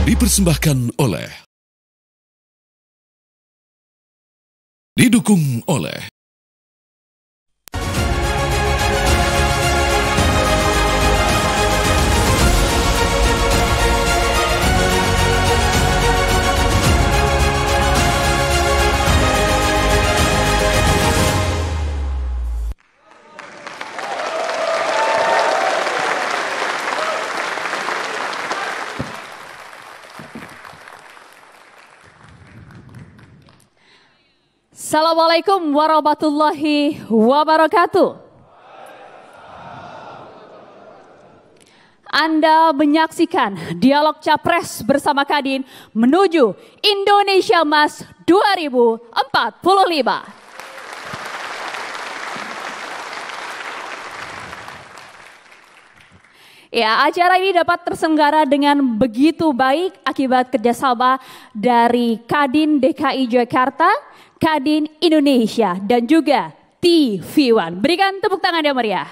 Dipersembahkan oleh, didukung oleh Assalamualaikum warahmatullahi wabarakatuh. Anda menyaksikan Dialog Capres bersama Kadin menuju Indonesia Emas 2045. Ya, acara ini dapat terselenggara dengan begitu baik akibat kerjasama dari Kadin DKI Jakarta, Kadin Indonesia, dan juga TV One. Berikan tepuk tangan yang meriah.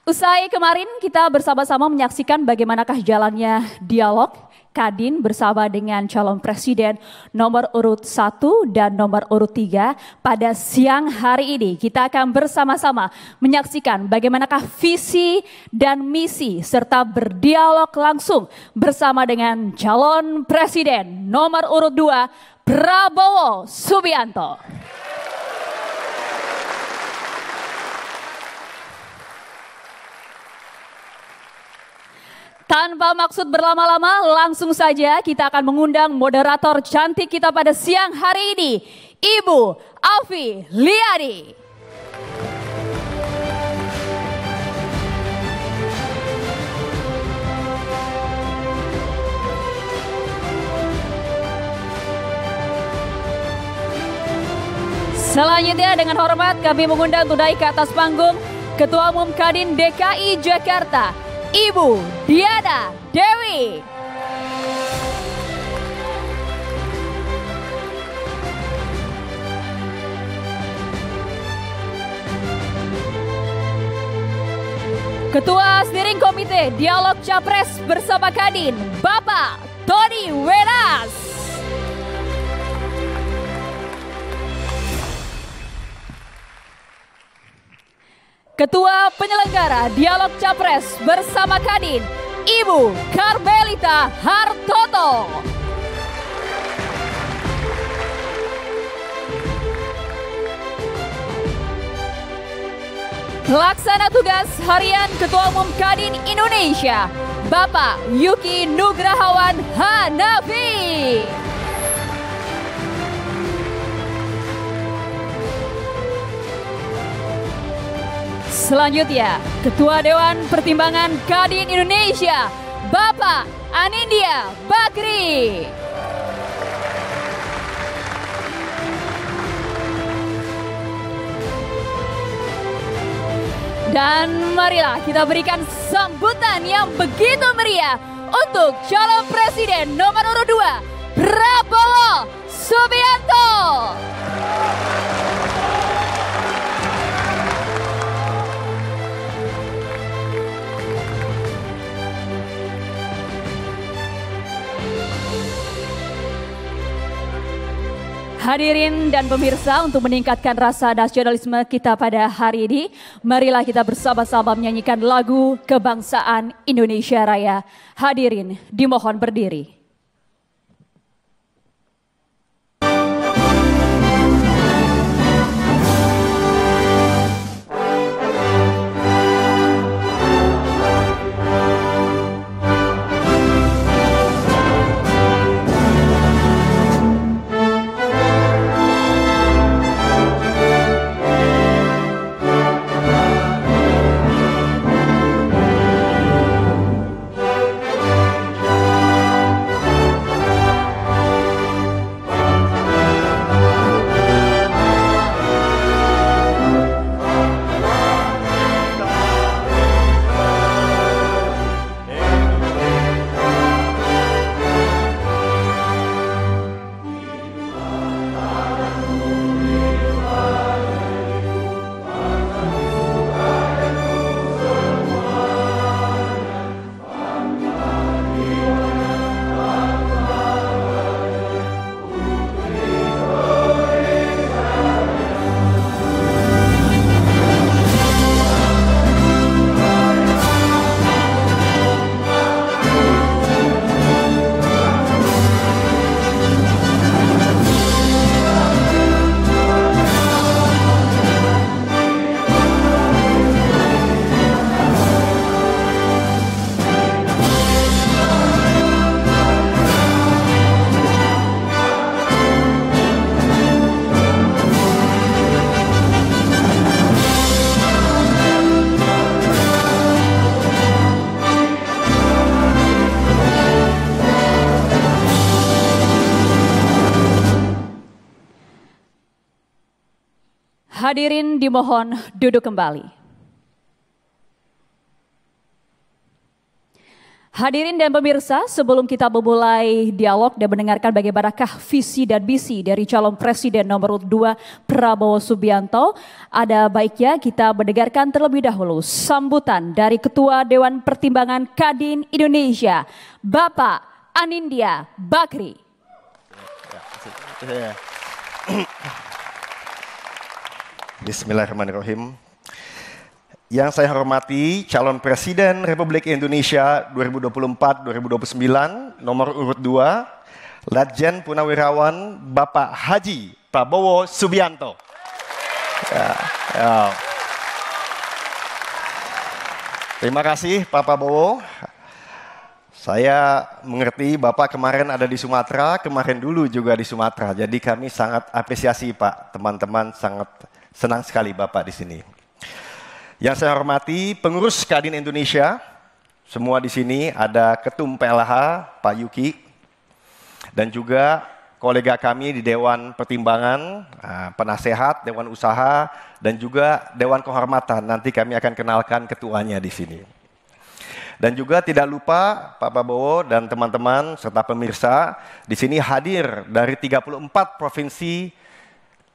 Usai kemarin kita bersama-sama menyaksikan bagaimanakah jalannya dialog Kadin bersama dengan calon presiden nomor urut 1 dan nomor urut 3. Pada siang hari ini kita akan bersama-sama menyaksikan bagaimanakah visi dan misi serta berdialog langsung bersama dengan calon presiden nomor urut 2 Prabowo Subianto. Tanpa maksud berlama-lama, langsung saja kita akan mengundang moderator cantik kita pada siang hari ini, Ibu Afi Liadi. Selanjutnya dengan hormat kami mengundang tunai ke atas panggung Ketua Umum Kadin DKI Jakarta, Ibu Diana Dewi. Ketua Steering Komite Dialog Capres bersama Kadin, Bapak Tony Wenas. Ketua Penyelenggara Dialog Capres bersama Kadin, Ibu Carmelita Hartoto. Pelaksana tugas harian Ketua Umum Kadin Indonesia, Bapak Yuki Nugrahawan Hanafi. Selanjutnya, Ketua Dewan Pertimbangan Kadin Indonesia, Bapak Anindya Bakri. Dan marilah kita berikan sambutan yang begitu meriah untuk calon presiden nomor urut 2, Prabowo Subianto. Hadirin dan pemirsa, untuk meningkatkan rasa nasionalisme kita pada hari ini, marilah kita bersama-sama menyanyikan lagu kebangsaan Indonesia Raya. Hadirin dimohon berdiri. Hadirin dimohon duduk kembali. Hadirin dan pemirsa, sebelum kita memulai dialog dan mendengarkan bagaimanakah visi dan misi dari calon presiden nomor 2 Prabowo Subianto, ada baiknya kita mendengarkan terlebih dahulu sambutan dari Ketua Dewan Pertimbangan Kadin Indonesia, Bapak Anindya Bakri. Bismillahirrahmanirrahim. Yang saya hormati calon Presiden Republik Indonesia 2024-2029 nomor urut 2, Ledjen Purnawirawan Bapak Haji Prabowo Subianto. Terima kasih Pak Prabowo. Saya mengerti Bapak kemarin ada di Sumatera, kemarin dulu juga di Sumatera. Jadi kami sangat apresiasi Pak, teman-teman sangat senang sekali Bapak di sini. Yang saya hormati pengurus Kadin Indonesia, semua di sini ada Ketum PLH Pak Yuki, dan juga kolega kami di Dewan Pertimbangan, penasehat, Dewan Usaha, dan juga Dewan Kehormatan. Nanti kami akan kenalkan ketuanya di sini. Dan juga tidak lupa Pak Prabowo dan teman-teman serta pemirsa di sini hadir dari 34 provinsi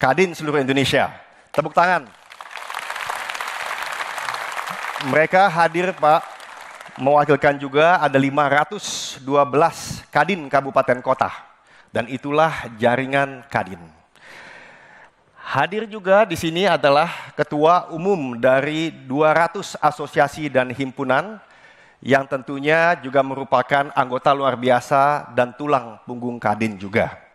Kadin seluruh Indonesia. Tepuk tangan. Mereka hadir Pak, mewakilkan juga ada 512 Kadin Kabupaten Kota. Dan itulah jaringan Kadin. Hadir juga di sini adalah Ketua Umum dari 200 asosiasi dan himpunan yang tentunya juga merupakan anggota luar biasa dan tulang punggung Kadin juga.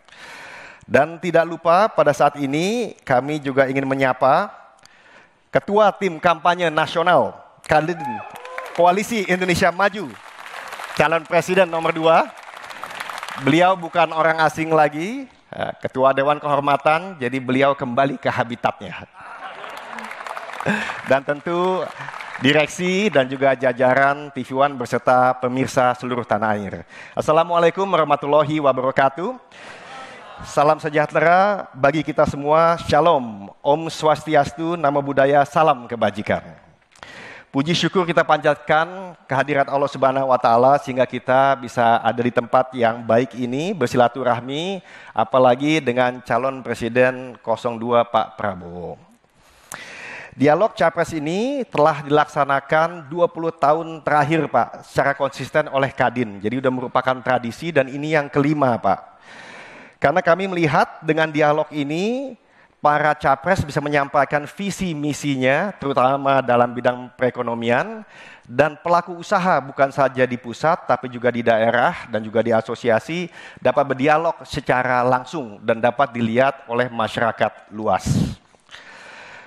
Dan tidak lupa pada saat ini kami juga ingin menyapa Ketua Tim Kampanye Nasional Kadin Koalisi Indonesia Maju, calon presiden nomor 2. Beliau bukan orang asing lagi, Ketua Dewan Kehormatan, jadi beliau kembali ke habitatnya. Dan tentu direksi dan juga jajaran TV One beserta pemirsa seluruh tanah air. Assalamualaikum warahmatullahi wabarakatuh. Salam sejahtera bagi kita semua, Shalom, Om Swastiastu, Namo Buddhaya, salam kebajikan. Puji syukur kita panjatkan kehadirat Allah Subhanahu wa Ta'ala sehingga kita bisa ada di tempat yang baik ini bersilaturahmi, apalagi dengan calon Presiden 02 Pak Prabowo. Dialog Capres ini telah dilaksanakan 20 tahun terakhir Pak, secara konsisten oleh Kadin. Jadi sudah merupakan tradisi dan ini yang kelima Pak. Karena kami melihat dengan dialog ini, para capres bisa menyampaikan visi misinya, terutama dalam bidang perekonomian, dan pelaku usaha bukan saja di pusat, tapi juga di daerah dan juga di asosiasi, dapat berdialog secara langsung dan dapat dilihat oleh masyarakat luas.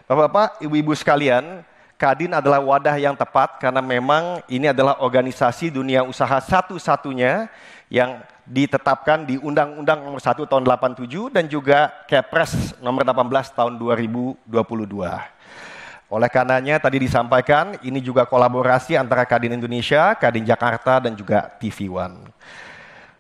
Bapak-bapak, ibu-ibu sekalian, Kadin adalah wadah yang tepat karena memang ini adalah organisasi dunia usaha satu-satunya yang ditetapkan di Undang-Undang Nomor 1 Tahun 87 dan juga Kepres Nomor 18 Tahun 2022. Oleh karenanya tadi disampaikan ini juga kolaborasi antara Kadin Indonesia, Kadin Jakarta dan juga TV One.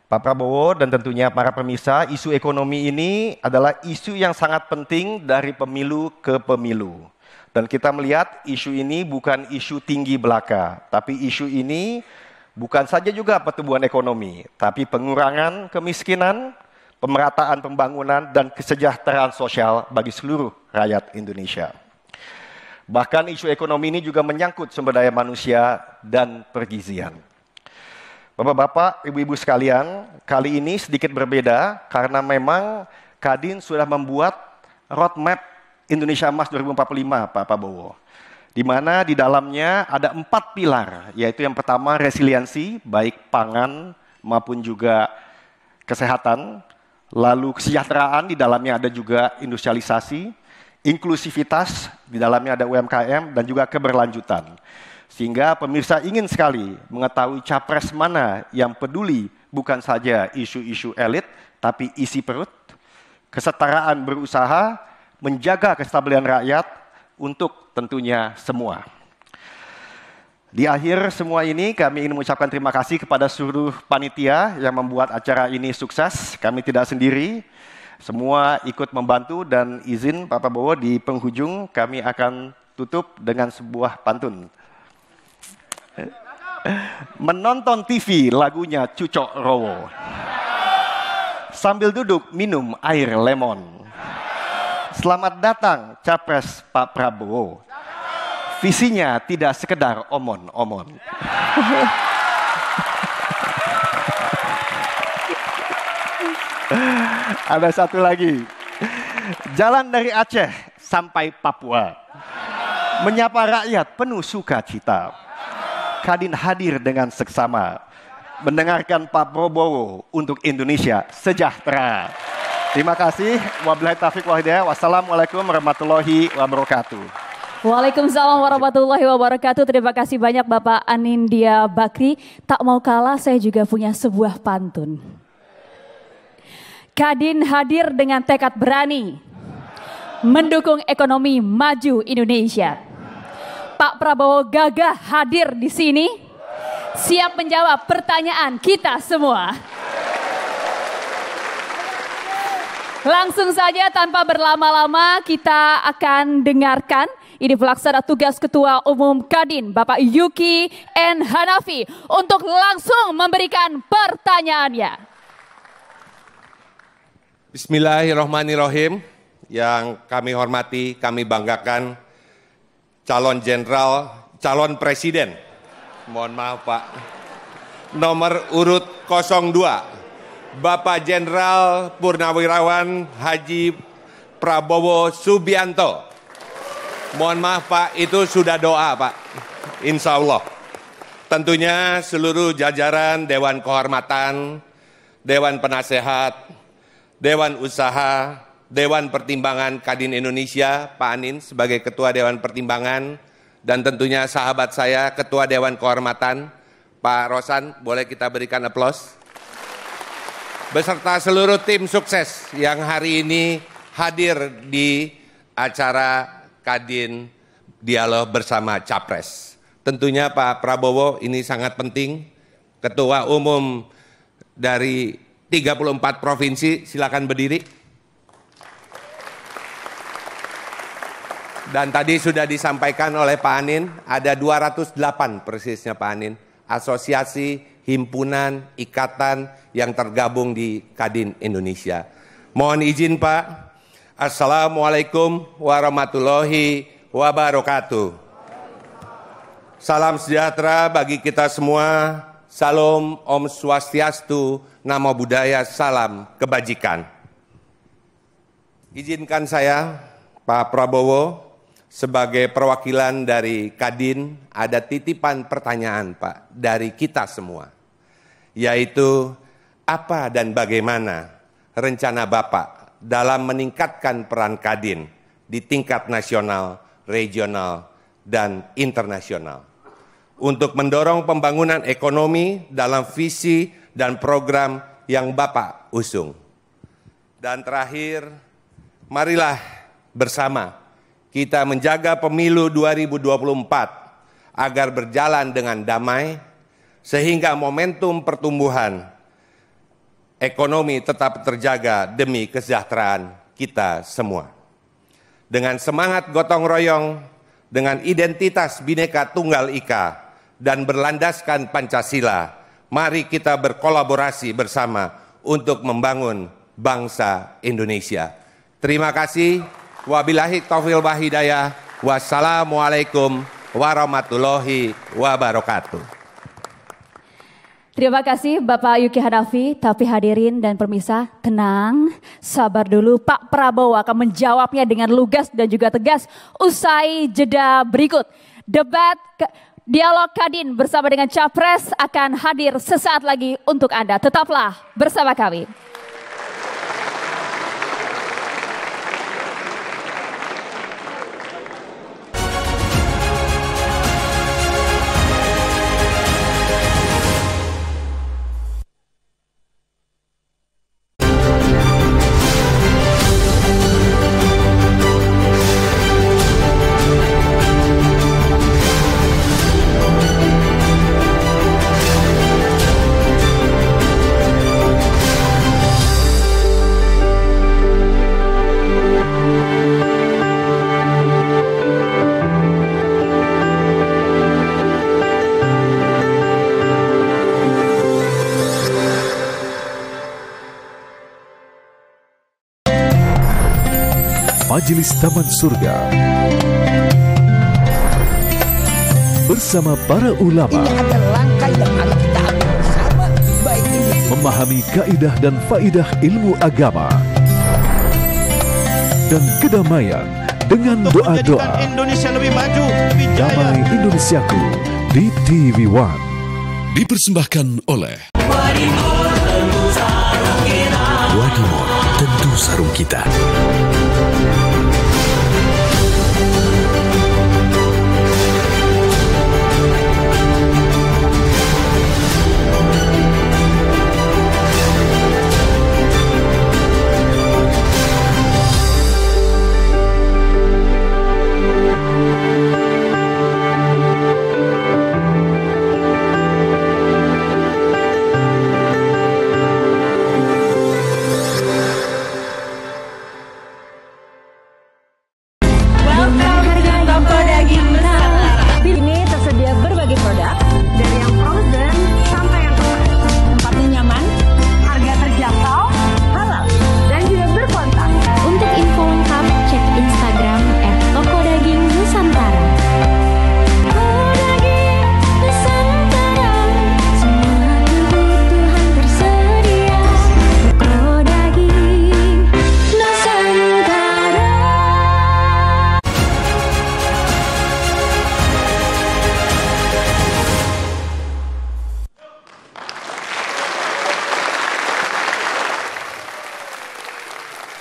Pak Prabowo dan tentunya para pemirsa, isu ekonomi ini adalah isu yang sangat penting dari pemilu ke pemilu. Dan kita melihat isu ini bukan isu tinggi belaka, tapi isu ini bukan saja juga pertumbuhan ekonomi, tapi pengurangan kemiskinan, pemerataan pembangunan, dan kesejahteraan sosial bagi seluruh rakyat Indonesia. Bahkan isu ekonomi ini juga menyangkut sumber daya manusia dan pergizian. Bapak-bapak, ibu-ibu sekalian, kali ini sedikit berbeda karena memang Kadin sudah membuat roadmap Indonesia Emas 2045, Pak Prabowo. Di mana di dalamnya ada 4 pilar, yaitu yang pertama resiliensi, baik pangan maupun juga kesehatan, lalu kesejahteraan, di dalamnya ada juga industrialisasi, inklusivitas, di dalamnya ada UMKM, dan juga keberlanjutan. Sehingga pemirsa ingin sekali mengetahui capres mana yang peduli bukan saja isu-isu elit, tapi isi perut, kesetaraan berusaha, menjaga kestabilan rakyat, untuk tentunya semua. Di akhir semua ini kami ingin mengucapkan terima kasih kepada seluruh panitia yang membuat acara ini sukses. Kami tidak sendiri. semua ikut membantu, dan izin Pak Prabowo di penghujung kami akan tutup dengan sebuah pantun. Menonton TV lagunya Cucok Rowo, sambil duduk minum air lemon. Selamat datang Capres Pak Prabowo, visinya tidak sekedar omon-omon. Ada satu lagi. Jalan dari Aceh sampai Papua, menyapa rakyat penuh sukacita. Kadin hadir dengan seksama, mendengarkan Pak Prabowo untuk Indonesia sejahtera. Terima kasih. Wabillahi taufiq wal hidayah. Wassalamualaikum warahmatullahi wabarakatuh. Waalaikumsalam warahmatullahi wabarakatuh. Terima kasih banyak Bapak Anindya Bakri. Tak mau kalah, saya juga punya sebuah pantun. Kadin hadir dengan tekad berani mendukung ekonomi maju Indonesia. Pak Prabowo gagah hadir di sini, siap menjawab pertanyaan kita semua. Langsung saja tanpa berlama-lama kita akan dengarkan ini pelaksana tugas Ketua Umum Kadin Bapak Yuki N. Hanafi untuk langsung memberikan pertanyaannya. Bismillahirrahmanirrahim. Yang kami hormati, kami banggakan calon jenderal, calon presiden. Mohon maaf Pak. Nomor urut 02, Bapak Jenderal Purnawirawan Haji Prabowo Subianto. Mohon maaf Pak, itu sudah doa Pak. Insya Allah. Tentunya seluruh jajaran Dewan Kehormatan, Dewan Penasehat, Dewan Usaha, Dewan Pertimbangan Kadin Indonesia, Pak Anin sebagai Ketua Dewan Pertimbangan, dan tentunya sahabat saya Ketua Dewan Kehormatan, Pak Rosan, boleh kita berikan aplaus. Beserta seluruh tim sukses yang hari ini hadir di acara Kadin Dialog Bersama Capres. Tentunya Pak Prabowo ini sangat penting, Ketua Umum dari 34 provinsi, silakan berdiri. Dan tadi sudah disampaikan oleh Pak Anin, ada 208 persisnya Pak Anin, asosiasi, himpunan, ikatan yang tergabung di Kadin Indonesia. Mohon izin Pak, Assalamualaikum warahmatullahi wabarakatuh. Salam sejahtera bagi kita semua, salam Om Swastiastu, Namo Buddhaya, salam kebajikan. Izinkan saya, Pak Prabowo, sebagai perwakilan dari Kadin, ada titipan pertanyaan Pak dari kita semua, yaitu apa dan bagaimana rencana Bapak dalam meningkatkan peran Kadin di tingkat nasional, regional, dan internasional untuk mendorong pembangunan ekonomi dalam visi dan program yang Bapak usung. Dan terakhir, marilah bersama kita menjaga pemilu 2024 agar berjalan dengan damai, sehingga momentum pertumbuhan ekonomi tetap terjaga demi kesejahteraan kita semua. Dengan semangat gotong royong, dengan identitas Bhinneka Tunggal Ika, dan berlandaskan Pancasila, mari kita berkolaborasi bersama untuk membangun bangsa Indonesia. Terima kasih. Wabillahi taufiq wal hidayah. Wassalamualaikum warahmatullahi wabarakatuh. Terima kasih Bapak Yuki Hanafi, tapi hadirin dan pemirsa tenang, sabar dulu. Pak Prabowo akan menjawabnya dengan lugas dan juga tegas usai jeda berikut. Debat Dialog Kadin bersama dengan Capres akan hadir sesaat lagi untuk Anda. Tetaplah bersama kami. Majelis Taman Surga bersama para ulama. Ini adalah langkah yang harus kita ambil bersama, baik ini Memahami kaidah dan faidah ilmu agama dan kedamaian dengan doa-doa. Indonesia lebih maju, lebih jaya. Damai Indonesiaku di TV One. Dipersembahkan oleh Wadimor, tentu sarung kita.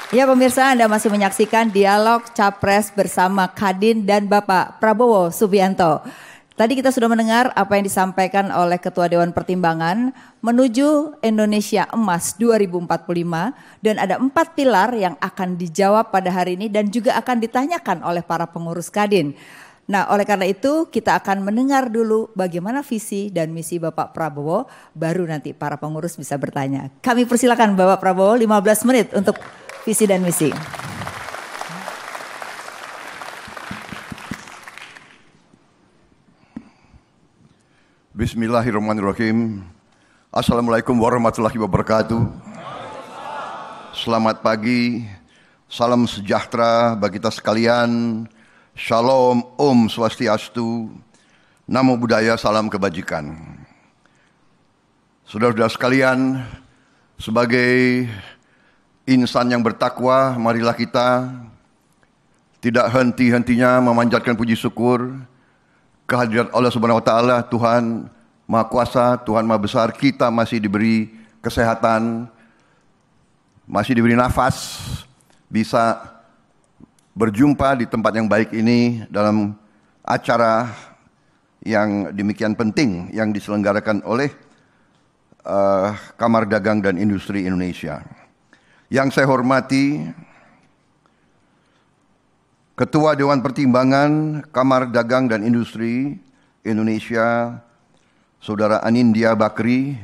Ya pemirsa, Anda masih menyaksikan dialog Capres bersama Kadin dan Bapak Prabowo Subianto. Tadi kita sudah mendengar apa yang disampaikan oleh Ketua Dewan Pertimbangan menuju Indonesia Emas 2045 dan ada 4 pilar yang akan dijawab pada hari ini dan juga akan ditanyakan oleh para pengurus Kadin. Nah, oleh karena itu kita akan mendengar dulu bagaimana visi dan misi Bapak Prabowo, baru nanti para pengurus bisa bertanya. Kami persilakan Bapak Prabowo 15 menit untuk visi dan misi. Bismillahirrahmanirrahim. Assalamualaikum warahmatullahi wabarakatuh. Selamat pagi, salam sejahtera bagi kita sekalian. Shalom, Om Swastiastu, Namo Buddhaya, salam kebajikan. Saudara-saudara sekalian, sebagai insan yang bertakwa, marilah kita tidak henti-hentinya memanjatkan puji syukur kehadirat Allah Subhanahu wa taala, Tuhan Maha Kuasa, Tuhan Maha Besar. Kita masih diberi kesehatan, masih diberi nafas, bisa berjumpa di tempat yang baik ini dalam acara yang demikian penting yang diselenggarakan oleh Kamar Dagang dan Industri Indonesia. Yang saya hormati Ketua Dewan Pertimbangan Kamar Dagang dan Industri Indonesia, Saudara Anindya Bakri.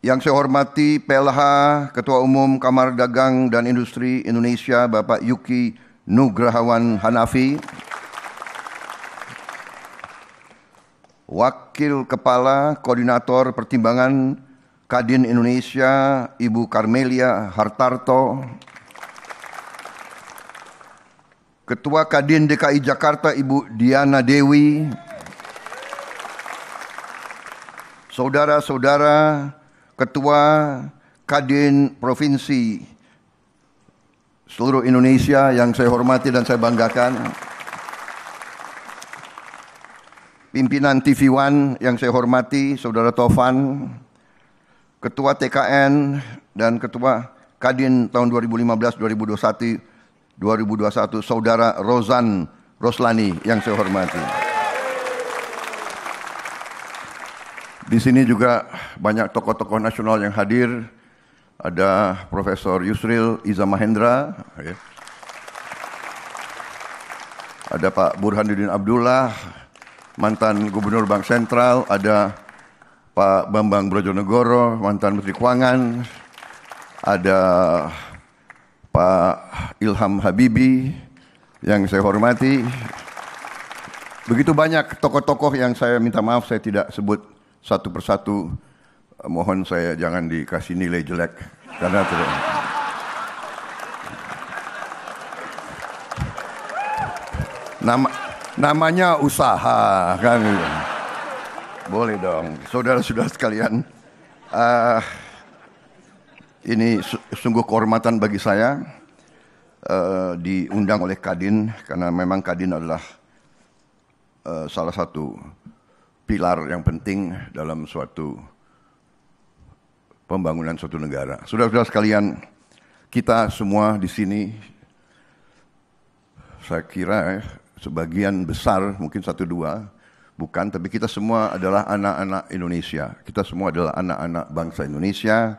Yang saya hormati PLH Ketua Umum Kamar Dagang dan Industri Indonesia, Bapak Yuki Nugrahawan Hanafi. Wakil Kepala Koordinator Pertimbangan Kadin Indonesia, Ibu Karmelia Hartarto. Ketua Kadin DKI Jakarta, Ibu Diana Dewi. Saudara-saudara Ketua Kadin Provinsi seluruh Indonesia yang saya hormati dan saya banggakan. Pimpinan TV One yang saya hormati, Saudara Tovan. Ketua TKN dan Ketua Kadin tahun 2015-2021, Saudara Rozan Roslani yang saya hormati. Di sini juga banyak tokoh-tokoh nasional yang hadir. Ada Profesor Yusril Iza Mahendra, ada Pak Burhanuddin Abdullah, mantan Gubernur Bank Sentral, ada Pak Bambang Brojonegoro, mantan Menteri Keuangan, ada Pak Ilham Habibi yang saya hormati. Begitu banyak tokoh-tokoh yang saya minta maaf saya tidak sebut satu persatu mohon saya jangan dikasih nilai jelek karena tidak. Namanya usaha kan. Boleh dong, saudara-saudara sekalian. Ini sungguh kehormatan bagi saya diundang oleh Kadin, karena memang Kadin adalah salah satu pilar yang penting dalam suatu pembangunan suatu negara. Saudara-saudara sekalian, kita semua di sini, saya kira sebagian besar, mungkin 1-2, bukan, tapi kita semua adalah anak-anak Indonesia. Kita semua adalah anak-anak bangsa Indonesia.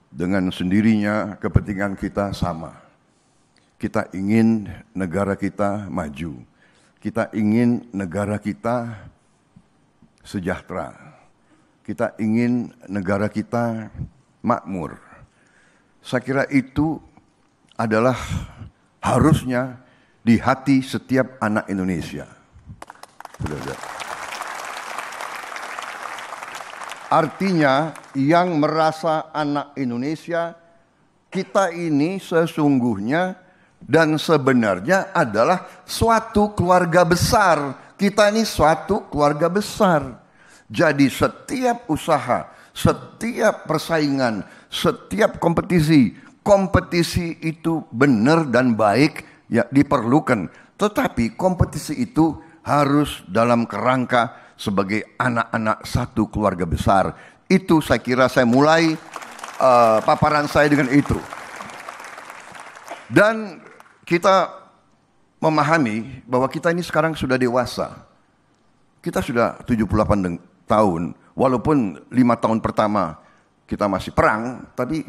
Dengan sendirinya kepentingan kita sama. Kita ingin negara kita maju. Kita ingin negara kita sejahtera. Kita ingin negara kita makmur. Saya kira itu adalah harusnya di hati setiap anak Indonesia. Artinya yang merasa anak Indonesia, kita ini sesungguhnya dan sebenarnya adalah suatu keluarga besar. Kita ini suatu keluarga besar. Jadi setiap usaha, setiap persaingan, setiap kompetisi itu benar dan baik, ya diperlukan. Tetapi kompetisi itu harus dalam kerangka sebagai anak-anak satu keluarga besar. Itu saya kira saya mulai paparan saya dengan itu. Dan kita memahami bahwa kita ini sekarang sudah dewasa. Kita sudah 78 tahun. Walaupun 5 tahun pertama kita masih perang, tapi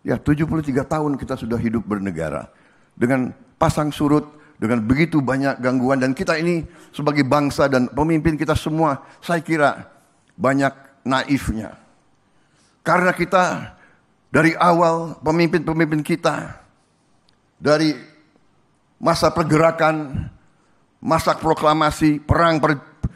ya 73 tahun kita sudah hidup bernegara. Dengan pasang surut, dengan begitu banyak gangguan, dan kita ini sebagai bangsa dan pemimpin kita semua, saya kira banyak naifnya. Karena kita dari awal pemimpin-pemimpin kita, dari masa pergerakan, masa proklamasi, perang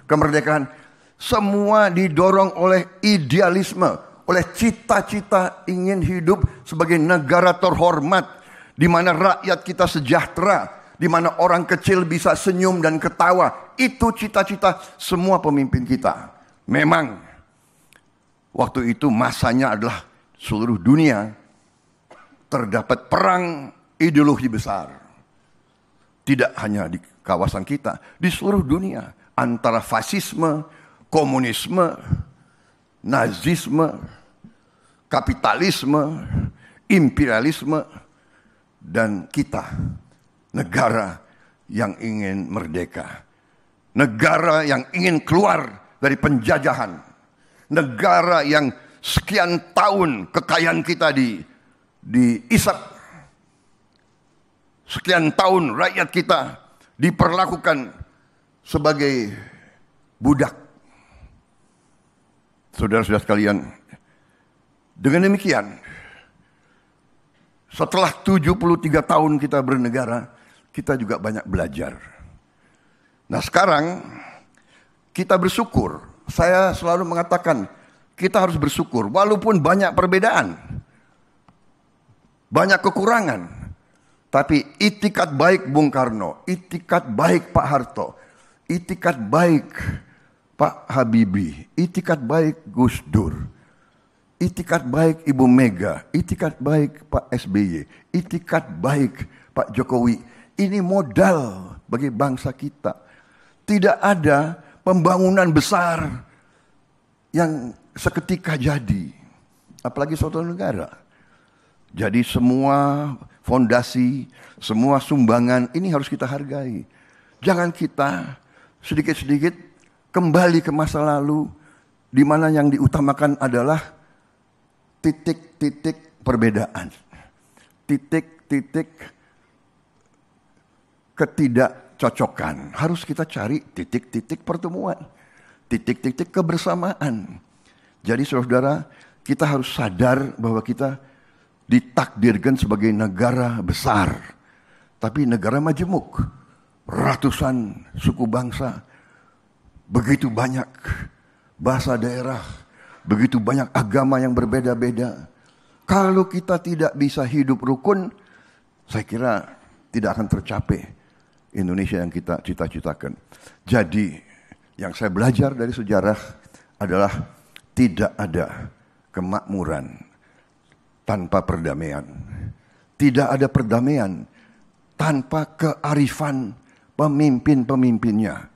kemerdekaan, semua didorong oleh idealisme, oleh cita-cita ingin hidup sebagai negara terhormat, di mana rakyat kita sejahtera, di mana orang kecil bisa senyum dan ketawa. Itu cita-cita semua pemimpin kita. Memang waktu itu masanya adalah seluruh dunia terdapat perang ideologi besar. Tidak hanya di kawasan kita, di seluruh dunia. Antara fasisme, komunisme, nazisme, kapitalisme, imperialisme, dan kita. Negara yang ingin merdeka. Negara yang ingin keluar dari penjajahan. Negara yang sekian tahun kekayaan kita diisap. Sekian tahun rakyat kita diperlakukan sebagai budak. Saudara-saudara sekalian, dengan demikian, setelah 73 tahun kita bernegara, kita juga banyak belajar. Nah sekarang kita bersyukur. Saya selalu mengatakan kita harus bersyukur walaupun banyak perbedaan, banyak kekurangan. Tapi itikat baik Bung Karno, itikat baik Pak Harto, itikat baik Pak Habibie, itikat baik Gus Dur, itikat baik Ibu Mega, itikat baik Pak SBY, itikat baik Pak Jokowi. Ini modal bagi bangsa kita. Tidak ada pembangunan besar yang seketika jadi. Apalagi suatu negara. Jadi semua fondasi, semua sumbangan ini harus kita hargai. Jangan kita sedikit-sedikit kembali ke masa lalu, di mana yang diutamakan adalah titik-titik perbedaan. Titik-titik ketidakcocokan. Harus kita cari titik-titik pertemuan, titik-titik kebersamaan. Jadi saudara, kita harus sadar bahwa kita ditakdirkan sebagai negara besar, tapi negara majemuk. Ratusan suku bangsa, begitu banyak bahasa daerah, begitu banyak agama yang berbeda-beda. Kalau kita tidak bisa hidup rukun, saya kira tidak akan tercapai Indonesia yang kita cita-citakan. Jadi, yang saya belajar dari sejarah adalah tidak ada kemakmuran tanpa perdamaian. Tidak ada perdamaian tanpa kearifan pemimpin-pemimpinnya.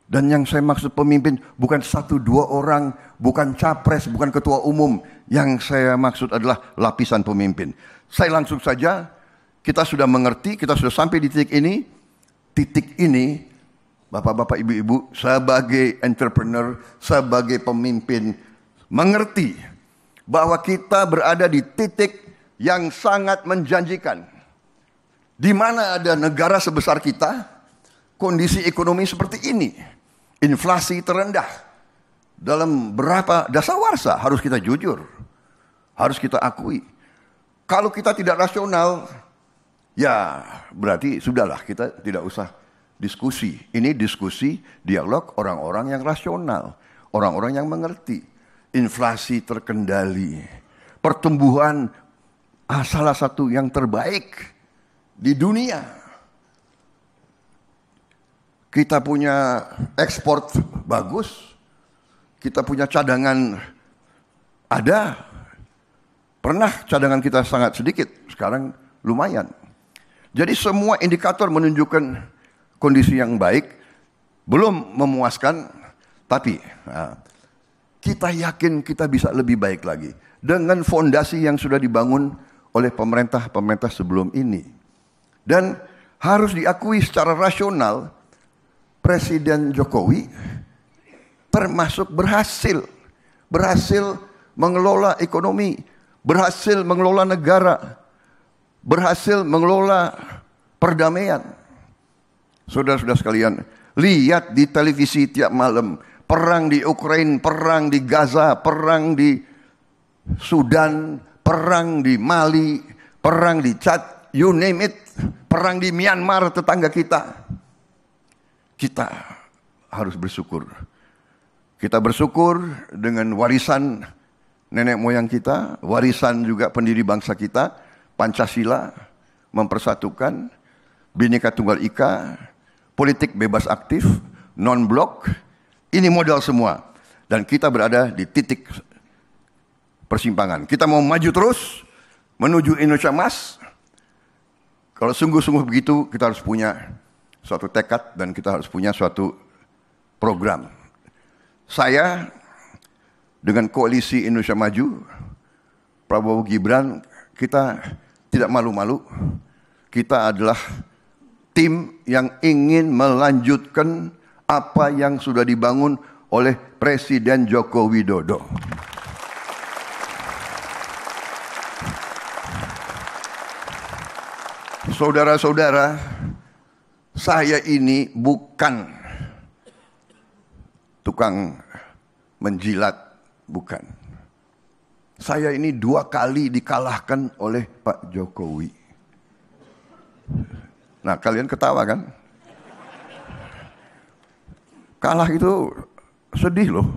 Dan yang saya maksud pemimpin bukan 1-2 orang, bukan capres, bukan ketua umum. Yang saya maksud adalah lapisan pemimpin. Saya langsung saja, kita sudah mengerti, kita sudah sampai di titik ini, bapak-bapak, ibu-ibu, sebagai entrepreneur, sebagai pemimpin, mengerti bahwa kita berada di titik yang sangat menjanjikan. Di mana ada negara sebesar kita, kondisi ekonomi seperti ini, inflasi terendah dalam berapa dasawarsa, harus kita jujur, harus kita akui. Kalau kita tidak rasional, ya berarti sudahlah, kita tidak usah diskusi. Ini diskusi, dialog orang-orang yang rasional, orang-orang yang mengerti. Inflasi terkendali, pertumbuhan salah satu yang terbaik di dunia. Kita punya ekspor bagus, kita punya cadangan ada. Pernah cadangan kita sangat sedikit, sekarang lumayan. Jadi semua indikator menunjukkan kondisi yang baik, belum memuaskan, tapi kita yakin kita bisa lebih baik lagi dengan fondasi yang sudah dibangun oleh pemerintah-pemerintah sebelum ini. Dan harus diakui secara rasional, Presiden Jokowi termasuk berhasil mengelola ekonomi, berhasil mengelola negara, berhasil mengelola perdamaian. Saudara-saudara sekalian, lihat di televisi tiap malam, perang di Ukraina, perang di Gaza, perang di Sudan, perang di Mali, perang di Chad, you name it, perang di Myanmar tetangga kita. Kita harus bersyukur. Kita bersyukur dengan warisan nenek moyang kita, warisan juga pendiri bangsa kita, Pancasila, mempersatukan, Bhinneka Tunggal Ika, politik bebas aktif, non-blok, ini modal semua. Dan kita berada di titik persimpangan. Kita mau maju terus menuju Indonesia Emas. Kalau sungguh-sungguh begitu, kita harus punya suatu tekad dan kita harus punya suatu program. Saya dengan koalisi Indonesia Maju, Prabowo Gibran, kita tidak malu-malu. Kita adalah tim yang ingin melanjutkan apa yang sudah dibangun oleh Presiden Joko Widodo. Saudara-saudara, saya ini bukan tukang menjilat, bukan. Saya ini 2 kali dikalahkan oleh Pak Jokowi. Nah, kalian ketawa kan? Kalah itu sedih loh.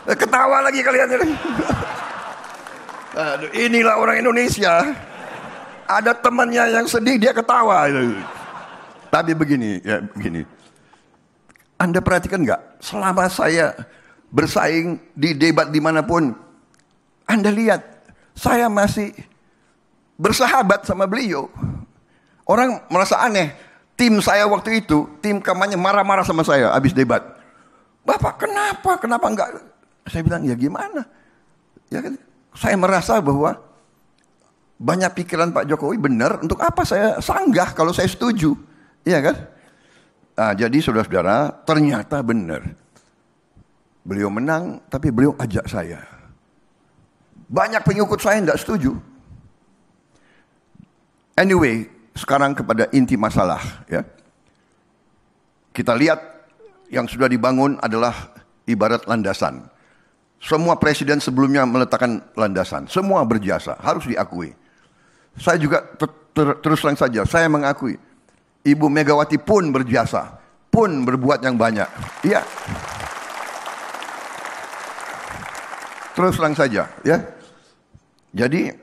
Ketawa lagi kalian. Aduh, inilah orang Indonesia. Ada temannya yang sedih, dia ketawa. Tapi begini, ya begini. Anda perhatikan nggak? Selama saya bersaing di debat dimanapun, Anda lihat, saya masih bersahabat sama beliau. Orang merasa aneh. Tim saya waktu itu, tim kampanye marah-marah sama saya habis debat. Bapak kenapa? Kenapa enggak? Saya bilang, ya gimana? Ya kan? Saya merasa bahwa banyak pikiran Pak Jokowi benar, untuk apa saya sanggah kalau saya setuju. Iya kan? Nah, jadi saudara-saudara, ternyata benar. Beliau menang, tapi beliau ajak saya. Banyak pengikut saya tidak setuju. Anyway, sekarang kepada inti masalah. Ya. Kita lihat yang sudah dibangun adalah ibarat landasan. Semua presiden sebelumnya meletakkan landasan. Semua berjasa, harus diakui. Saya juga terus terang saja, saya mengakui. Ibu Megawati pun berjasa, pun berbuat yang banyak. Iya. Terus terang saja, ya. Jadi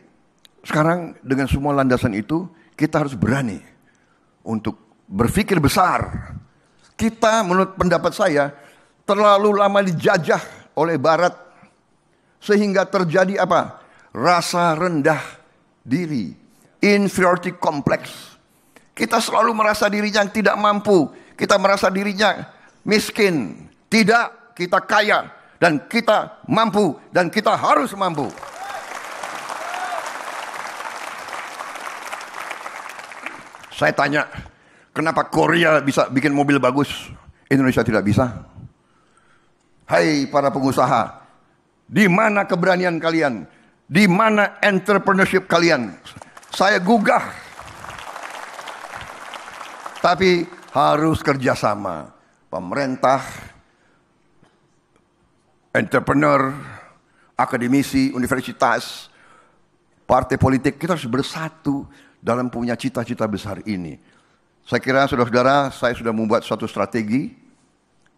sekarang dengan semua landasan itu kita harus berani untuk berpikir besar. Kita menurut pendapat saya terlalu lama dijajah oleh Barat sehingga terjadi apa? Rasa rendah diri, inferiority complex. Kita selalu merasa dirinya yang tidak mampu, kita merasa dirinya miskin. Tidak, kita kaya dan kita mampu dan kita harus mampu. Saya tanya, kenapa Korea bisa bikin mobil bagus, Indonesia tidak bisa? Hai para pengusaha, di mana keberanian kalian? Di mana entrepreneurship kalian? Saya gugah. Tapi harus kerjasama. Pemerintah, entrepreneur, akademisi, universitas, partai politik, kita harus bersatu dalam punya cita-cita besar ini. Saya kira saudara-saudara, saya sudah membuat suatu strategi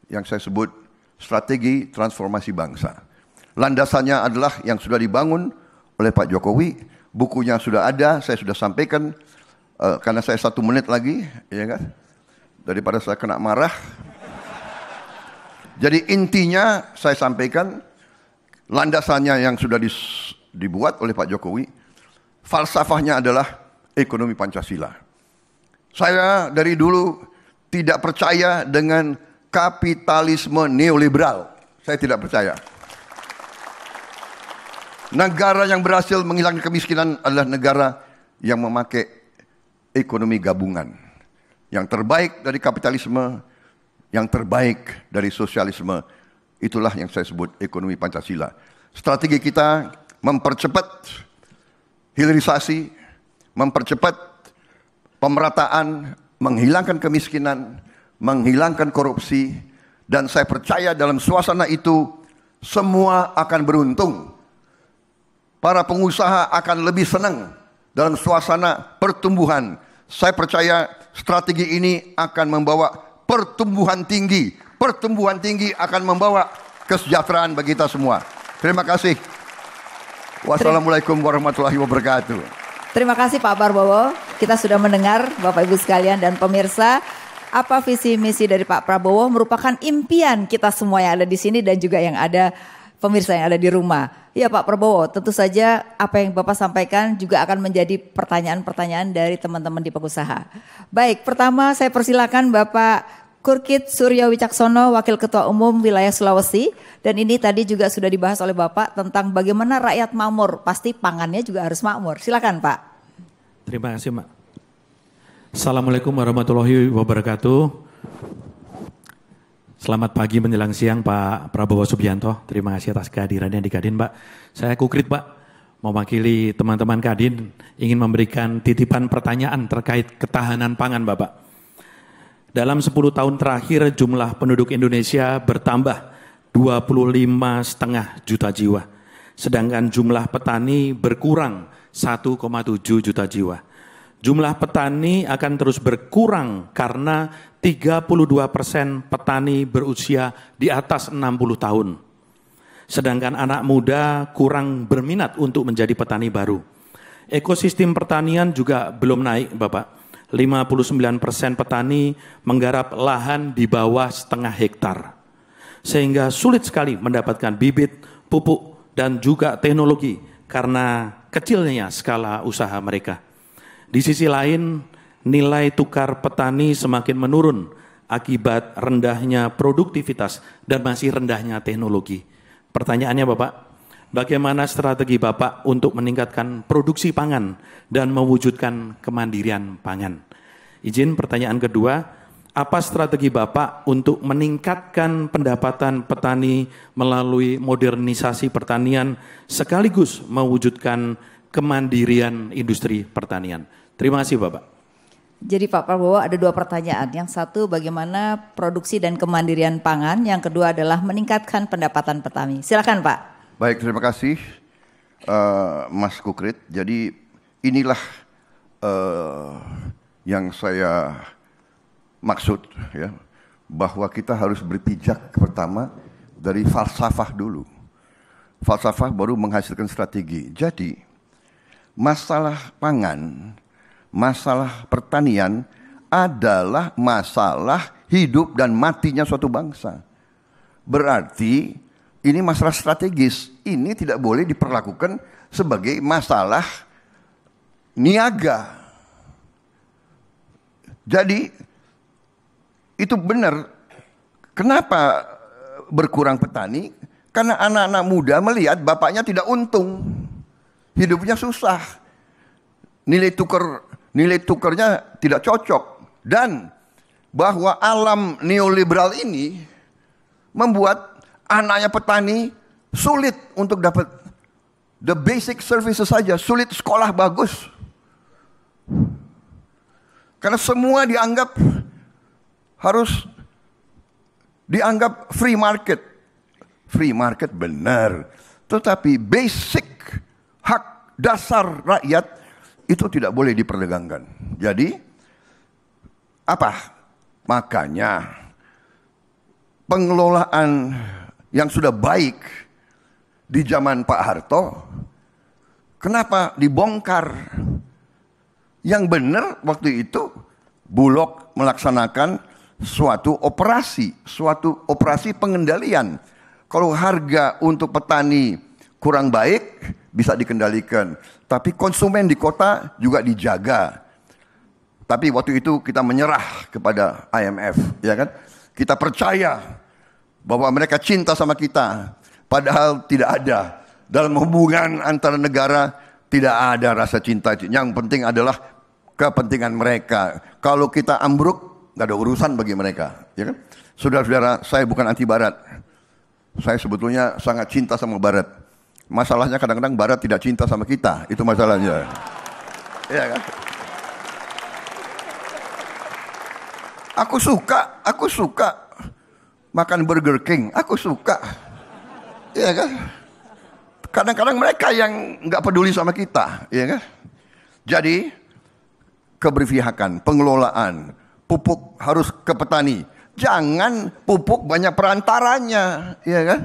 yang saya sebut strategi transformasi bangsa. Landasannya adalah yang sudah dibangun oleh Pak Jokowi, bukunya sudah ada, saya sudah sampaikan, karena saya 1 menit lagi, ya kan? Daripada saya kena marah. Jadi intinya saya sampaikan, landasannya yang sudah dibuat oleh Pak Jokowi, falsafahnya adalah ekonomi Pancasila. Saya dari dulu tidak percaya dengan kapitalisme neoliberal. Saya tidak percaya. Negara yang berhasil menghilangkan kemiskinan adalah negara yang memakai ekonomi gabungan. Yang terbaik dari kapitalisme, yang terbaik dari sosialisme, itulah yang saya sebut ekonomi Pancasila. Strategi kita mempercepat hilirisasi, mempercepat pemerataan, menghilangkan kemiskinan, menghilangkan korupsi, dan saya percaya dalam suasana itu semua akan beruntung. Para pengusaha akan lebih senang dalam suasana pertumbuhan. Saya percaya strategi ini akan membawa pertumbuhan tinggi. Pertumbuhan tinggi akan membawa kesejahteraan bagi kita semua. Terima kasih. Wassalamualaikum warahmatullahi wabarakatuh. Terima kasih Pak Prabowo. Kita sudah mendengar Bapak Ibu sekalian dan pemirsa, apa visi misi dari Pak Prabowo merupakan impian kita semua yang ada di sini dan juga yang ada pemirsa yang ada di rumah. Ya Pak Prabowo, tentu saja apa yang Bapak sampaikan juga akan menjadi pertanyaan-pertanyaan dari teman-teman di pengusaha. Baik, pertama saya persilakan Bapak Kurkit Surya Wicaksono, Wakil Ketua Umum Wilayah Sulawesi. Dan ini tadi juga sudah dibahas oleh Bapak tentang bagaimana rakyat makmur. Pasti pangannya juga harus makmur. Silakan Pak. Terima kasih Mbak. Assalamualaikum warahmatullahi wabarakatuh. Selamat pagi menjelang siang Pak Prabowo Subianto. Terima kasih atas kehadirannya di Kadin Pak. Saya Kukrit Pak, mewakili teman-teman Kadin ingin memberikan titipan pertanyaan terkait ketahanan pangan Bapak. Dalam 10 tahun terakhir jumlah penduduk Indonesia bertambah 25,5 juta jiwa. Sedangkan jumlah petani berkurang 1,7 juta jiwa. Jumlah petani akan terus berkurang karena 32% petani berusia di atas 60 tahun. Sedangkan anak muda kurang berminat untuk menjadi petani baru. Ekosistem pertanian juga belum naik Bapak. 59% petani menggarap lahan di bawah setengah hektar. Sehingga sulit sekali mendapatkan bibit, pupuk, dan juga teknologi karena kecilnya skala usaha mereka. Di sisi lain, nilai tukar petani semakin menurun akibat rendahnya produktivitas dan masih rendahnya teknologi. Pertanyaannya Bapak, bagaimana strategi Bapak untuk meningkatkan produksi pangan dan mewujudkan kemandirian pangan? Izin pertanyaan kedua, apa strategi Bapak untuk meningkatkan pendapatan petani melalui modernisasi pertanian sekaligus mewujudkan kemandirian industri pertanian? Terima kasih Bapak. Jadi Pak Prabowo ada 2 pertanyaan. Yang satu bagaimana produksi dan kemandirian pangan. Yang kedua adalah meningkatkan pendapatan petani. Silakan Pak. Baik, terima kasih Mas Kukrit. Jadi inilah yang saya maksud ya, bahwa kita harus berpijak pertama dari falsafah dulu. falsafah baru menghasilkan strategi. Jadi, masalah pangan, masalah pertanian adalah masalah hidup dan matinya suatu bangsa. Berarti ini masalah strategis. Ini tidak boleh diperlakukan sebagai masalah niaga. Jadi itu benar. Kenapa berkurang petani? Karena anak-anak muda melihat bapaknya tidak untung. Hidupnya susah. Nilai tukarnya tidak cocok. Dan bahwa alam neoliberal ini membuat anaknya petani sulit untuk dapat the basic services saja, sulit sekolah bagus. Karena semua harus dianggap free market. Free market benar, tetapi basic hak dasar rakyat itu tidak boleh diperdagangkan. Jadi apa? Makanya pengelolaan yang sudah baik di zaman Pak Harto, kenapa dibongkar? Yang benar waktu itu Bulog melaksanakan suatu operasi pengendalian. Kalau harga untuk petani kurang baik bisa dikendalikan, tapi konsumen di kota juga dijaga. Tapi waktu itu kita menyerah kepada IMF, ya kan? Kita percaya bahwa mereka cinta sama kita, padahal tidak ada. Dalam hubungan antara negara tidak ada rasa cinta itu. Yang penting adalah kepentingan mereka. Kalau kita ambruk, nggak ada urusan bagi mereka, ya kan? Saudara-saudara, saya bukan anti Barat. Saya sebetulnya sangat cinta sama Barat. Masalahnya kadang-kadang Barat tidak cinta sama kita, itu masalahnya. Ya kan? Aku suka makan Burger King, aku suka. Ya kan? Kadang-kadang mereka yang nggak peduli sama kita, ya kan? Jadi keberpihakan, pengelolaan pupuk harus ke petani. Jangan pupuk banyak perantaranya, ya kan?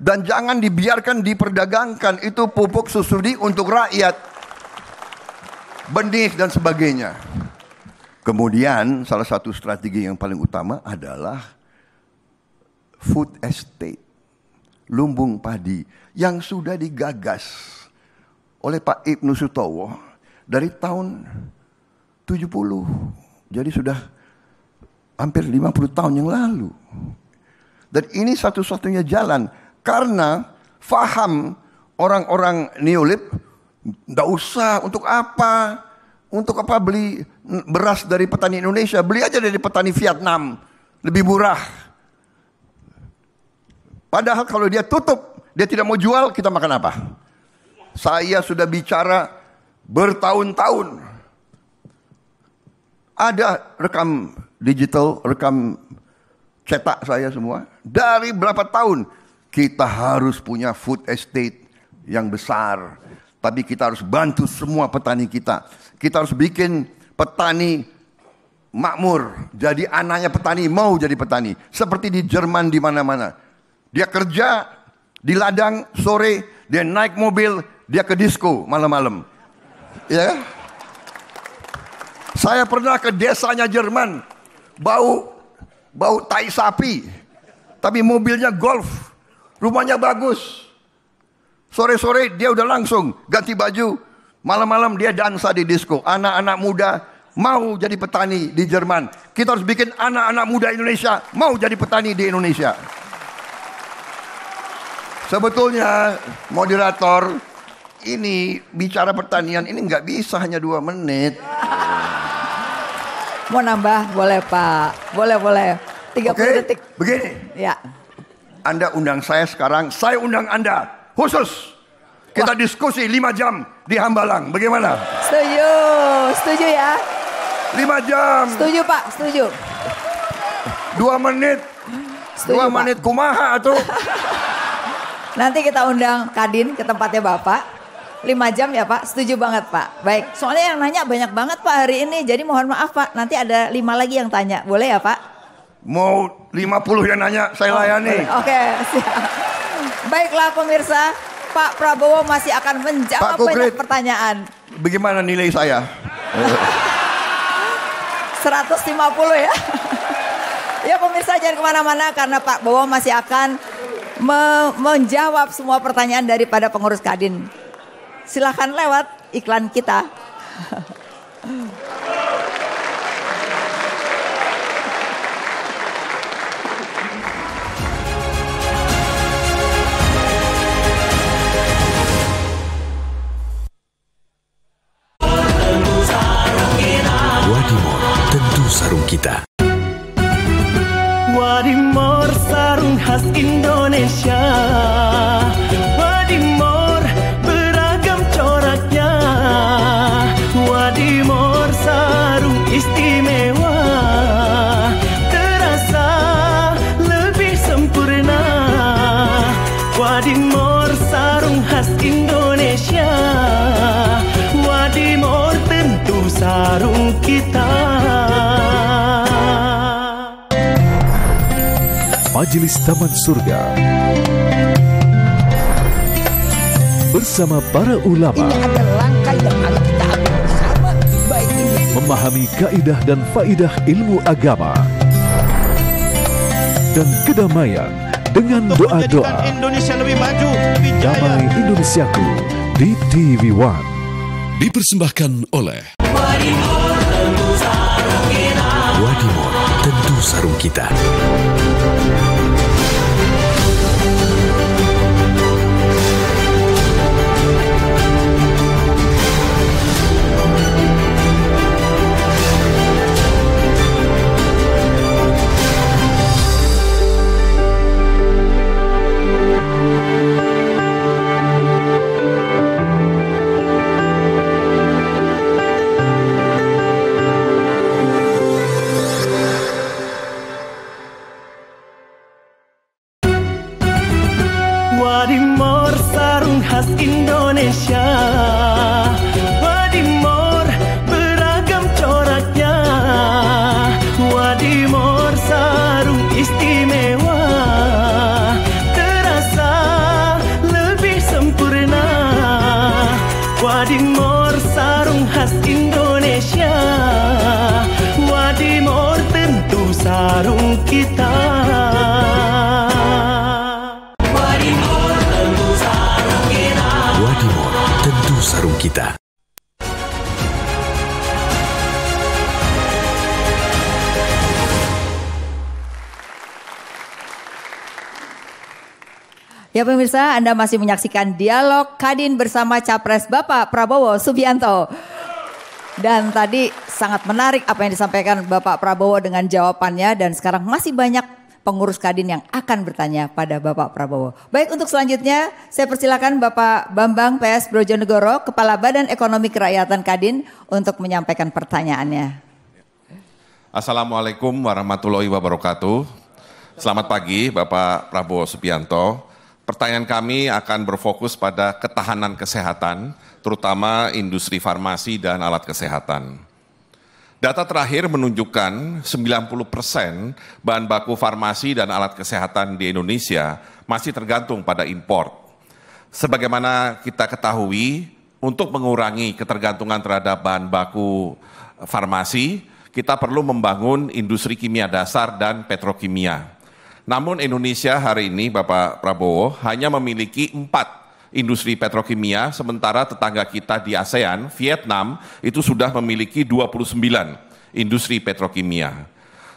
Dan jangan dibiarkan diperdagangkan. Itu pupuk subsidi untuk rakyat, benih dan sebagainya. Kemudian salah satu strategi yang paling utama adalah food estate, lumbung padi yang sudah digagas oleh Pak Ibnu Sutowo dari tahun 70. Jadi sudah hampir 50 tahun yang lalu. Dan ini satu-satunya jalan. Karena faham orang-orang neolib, tidak usah untuk apa beli beras dari petani Indonesia. Beli aja dari petani Vietnam, lebih murah. Padahal kalau dia tutup, dia tidak mau jual, kita makan apa? Saya sudah bicara bertahun-tahun. Ada rekam digital, rekam cetak saya semua. Dari berapa tahun kita harus punya food estate yang besar. Tapi kita harus bantu semua petani kita. Kita harus bikin petani makmur. Jadi anaknya petani mau jadi petani. Seperti di Jerman di mana-mana. Dia kerja di ladang sore, dia naik mobil, dia ke disco malam-malam. Ya. Saya pernah ke desanya Jerman, bau tai sapi, tapi mobilnya Golf, rumahnya bagus. Sore-sore dia udah langsung ganti baju, malam-malam dia dansa di disco. Anak-anak muda mau jadi petani di Jerman. Kita harus bikin anak-anak muda Indonesia mau jadi petani di Indonesia. Sebetulnya moderator ini bicara pertanian ini nggak bisa hanya 2 menit. Mau nambah? Boleh Pak. Boleh. 30 detik. Begini. Ya. Anda undang saya sekarang, saya undang Anda. Khusus. Kita diskusi 5 jam di Hambalang. Bagaimana? Setuju ya. 5 jam. Setuju Pak, setuju. 2 menit. Setuju, 2 menit kumaha tuh. Nanti kita undang Kadin ke tempatnya Bapak. 5 jam ya Pak, setuju banget Pak. Baik, soalnya yang nanya banyak banget Pak hari ini. Jadi mohon maaf Pak, nanti ada 5 lagi yang tanya. Boleh ya Pak? Mau 50 yang nanya, saya layani. Oke, siap. Baiklah pemirsa, Pak Prabowo masih akan menjawab banyak pertanyaan. Bagaimana nilai saya? 150 ya. Ya pemirsa jangan kemana-mana karena Pak Prabowo masih akan menjawab semua pertanyaan daripada pengurus Kadin. Silahkan lewat iklan kita. Wadimor, tentu sarung kita. Wadimor sarung khas Indonesia. Wadimor beragam coraknya. Wadimor sarung istimewa. Terasa lebih sempurna. Wadimor sarung khas Indonesia. Wadimor tentu sarung kita. Majelis Taman Surga bersama para ulama ini ada langkah yang harus kita ambil bersama, baik ini memahami kaidah dan faidah ilmu agama dan kedamaian dengan untuk doa-doa. menjadikan Indonesia lebih maju, lebih jaya. Damai Indonesiaku di TV One. Dipersembahkan oleh Wadimor, tentu sarung kita. Wadimor sarung khas Indonesia. Wadimor beragam coraknya. Wadimor sarung istimewa. Terasa lebih sempurna. Wadimor sarung khas Indonesia. Wadimor tentu sarung kita. Wadimor, tentu sarung kita. Ya pemirsa, Anda masih menyaksikan dialog Kadin bersama Capres Bapak Prabowo Subianto. Dan tadi sangat menarik apa yang disampaikan Bapak Prabowo dengan jawabannya, dan sekarang masih banyak pengurus Kadin yang akan bertanya pada Bapak Prabowo. Baik, untuk selanjutnya saya persilakan Bapak Bambang PS Brojonegoro, Kepala Badan Ekonomi Kerakyatan Kadin, untuk menyampaikan pertanyaannya. Assalamualaikum warahmatullahi wabarakatuh. Selamat pagi Bapak Prabowo Subianto. Pertanyaan kami akan berfokus pada ketahanan kesehatan, terutama industri farmasi dan alat kesehatan. Data terakhir menunjukkan 90% bahan baku farmasi dan alat kesehatan di Indonesia masih tergantung pada impor. Sebagaimana kita ketahui, untuk mengurangi ketergantungan terhadap bahan baku farmasi, kita perlu membangun industri kimia dasar dan petrokimia. Namun Indonesia hari ini, Bapak Prabowo, hanya memiliki 4 industri petrokimia, sementara tetangga kita di ASEAN, Vietnam, itu sudah memiliki 29 industri petrokimia.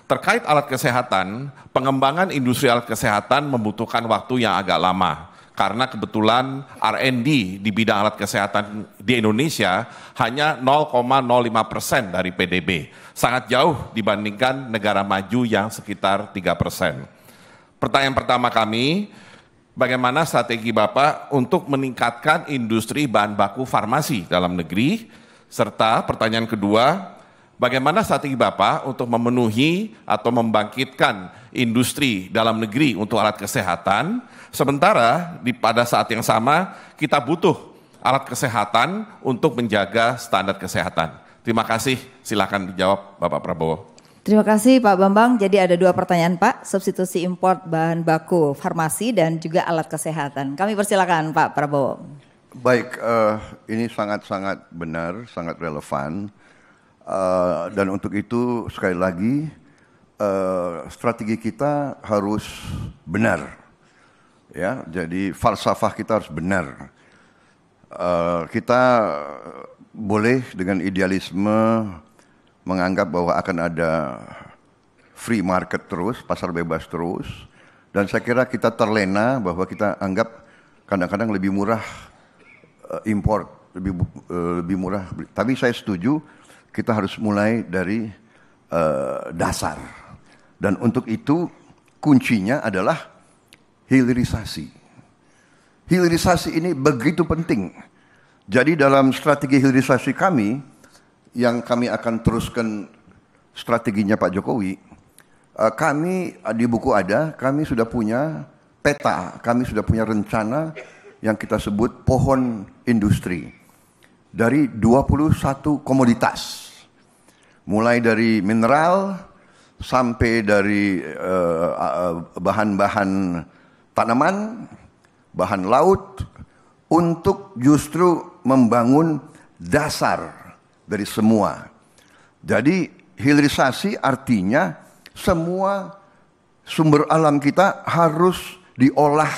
Terkait alat kesehatan, pengembangan industri alat kesehatan membutuhkan waktu yang agak lama, karena kebetulan R&D di bidang alat kesehatan di Indonesia hanya 0,05% dari PDB, sangat jauh dibandingkan negara maju yang sekitar 3%. Pertanyaan pertama kami, bagaimana strategi Bapak untuk meningkatkan industri bahan baku farmasi dalam negeri? Serta pertanyaan kedua, bagaimana strategi Bapak untuk memenuhi atau membangkitkan industri dalam negeri untuk alat kesehatan, sementara pada saat yang sama kita butuh alat kesehatan untuk menjaga standar kesehatan. Terima kasih, silakan dijawab Bapak Prabowo. Terima kasih Pak Bambang. Jadi ada 2 pertanyaan Pak, substitusi import bahan baku farmasi dan juga alat kesehatan. Kami persilakan Pak Prabowo. Baik, ini sangat-sangat benar, sangat relevan. Dan untuk itu sekali lagi strategi kita harus benar. Ya, jadi falsafah kita harus benar. Kita boleh dengan idealisme menganggap bahwa akan ada free market terus, pasar bebas terus. Dan saya kira kita terlena bahwa kita anggap kadang-kadang lebih murah import, lebih murah. Tapi saya setuju kita harus mulai dari dasar. Dan untuk itu kuncinya adalah hilirisasi. Hilirisasi ini begitu penting. Jadi dalam strategi hilirisasi kami, yang kami akan teruskan strateginya Pak Jokowi, kami di buku ada, kami sudah punya peta, kami sudah punya rencana yang kita sebut pohon industri. Dari 21 komoditas. Mulai dari mineral, sampai dari bahan-bahan tanaman, bahan laut, untuk justru membangun dasar dari semua. Jadi hilirisasi artinya semua sumber alam kita harus diolah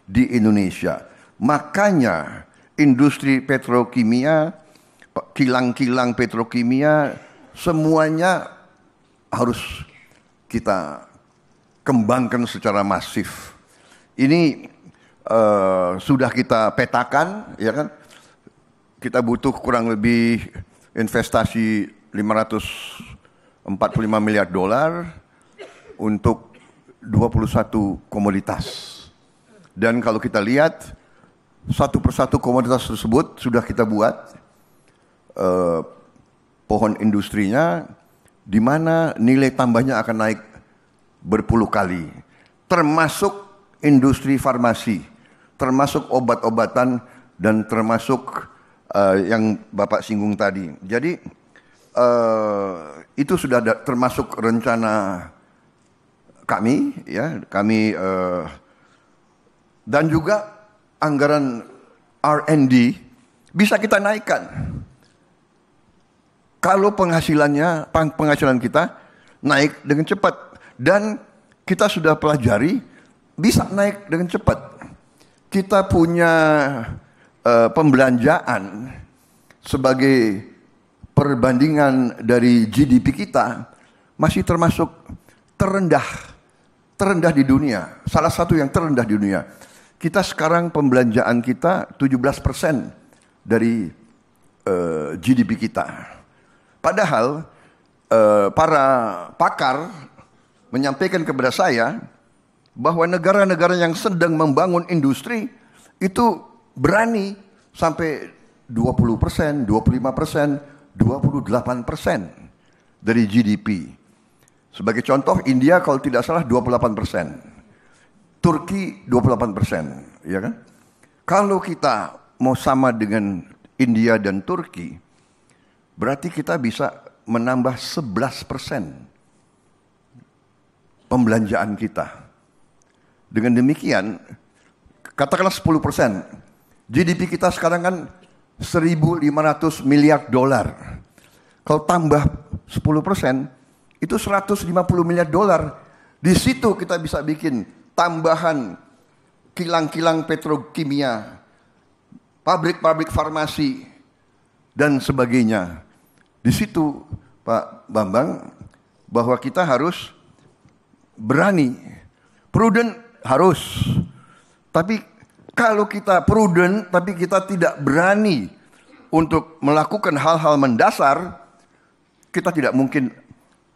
di Indonesia. Makanya industri petrokimia, kilang-kilang petrokimia, semuanya harus kita kembangkan secara masif. Ini sudah kita petakan, ya kan? Kita butuh kurang lebih investasi 545 miliar dolar untuk 21 komoditas. Dan kalau kita lihat satu persatu komoditas tersebut sudah kita buat pohon industrinya, di mana nilai tambahnya akan naik berpuluh kali. Termasuk industri farmasi, termasuk obat-obatan, dan termasuk yang Bapak singgung tadi. Jadi itu sudah termasuk rencana kami, ya, kami dan juga anggaran R&D bisa kita naikkan. Kalau penghasilan kita naik dengan cepat, dan kita sudah pelajari bisa naik dengan cepat. Kita punya pembelanjaan sebagai perbandingan dari GDP kita masih termasuk terendah di dunia. Salah satu yang terendah di dunia. Kita sekarang pembelanjaan kita 17% dari GDP kita. Padahal para pakar menyampaikan kepada saya bahwa negara-negara yang sedang membangun industri itu berani sampai 20%, 25%, 28% dari GDP. Sebagai contoh, India kalau tidak salah 28%. Turki 28%, ya kan? Kalau kita mau sama dengan India dan Turki, berarti kita bisa menambah 11% pembelanjaan kita. Dengan demikian, katakanlah 10%. GDP kita sekarang kan 1.500 miliar dolar. Kalau tambah 10%, itu 150 miliar dolar. Di situ kita bisa bikin tambahan kilang-kilang petrokimia, pabrik-pabrik farmasi, dan sebagainya. Di situ, Pak Bambang, bahwa kita harus berani, prudent harus. Tapi kalau kita prudent, tapi kita tidak berani untuk melakukan hal-hal mendasar, kita tidak mungkin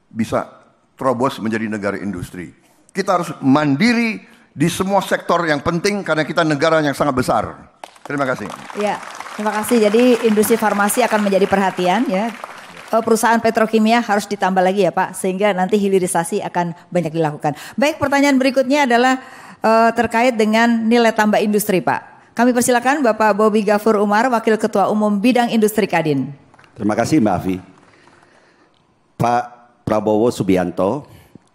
bisa terobos menjadi negara industri. Kita harus mandiri di semua sektor yang penting karena kita negara yang sangat besar. Terima kasih. Ya, terima kasih. Jadi industri farmasi akan menjadi perhatian, ya. Perusahaan petrokimia harus ditambah lagi ya Pak, sehingga nanti hilirisasi akan banyak dilakukan. Baik, pertanyaan berikutnya adalah terkait dengan nilai tambah industri Pak. Kami persilakan Bapak Bobi Gafur Umar, Wakil Ketua Umum Bidang Industri Kadin. Terima kasih Mbak Afi. Pak Prabowo Subianto,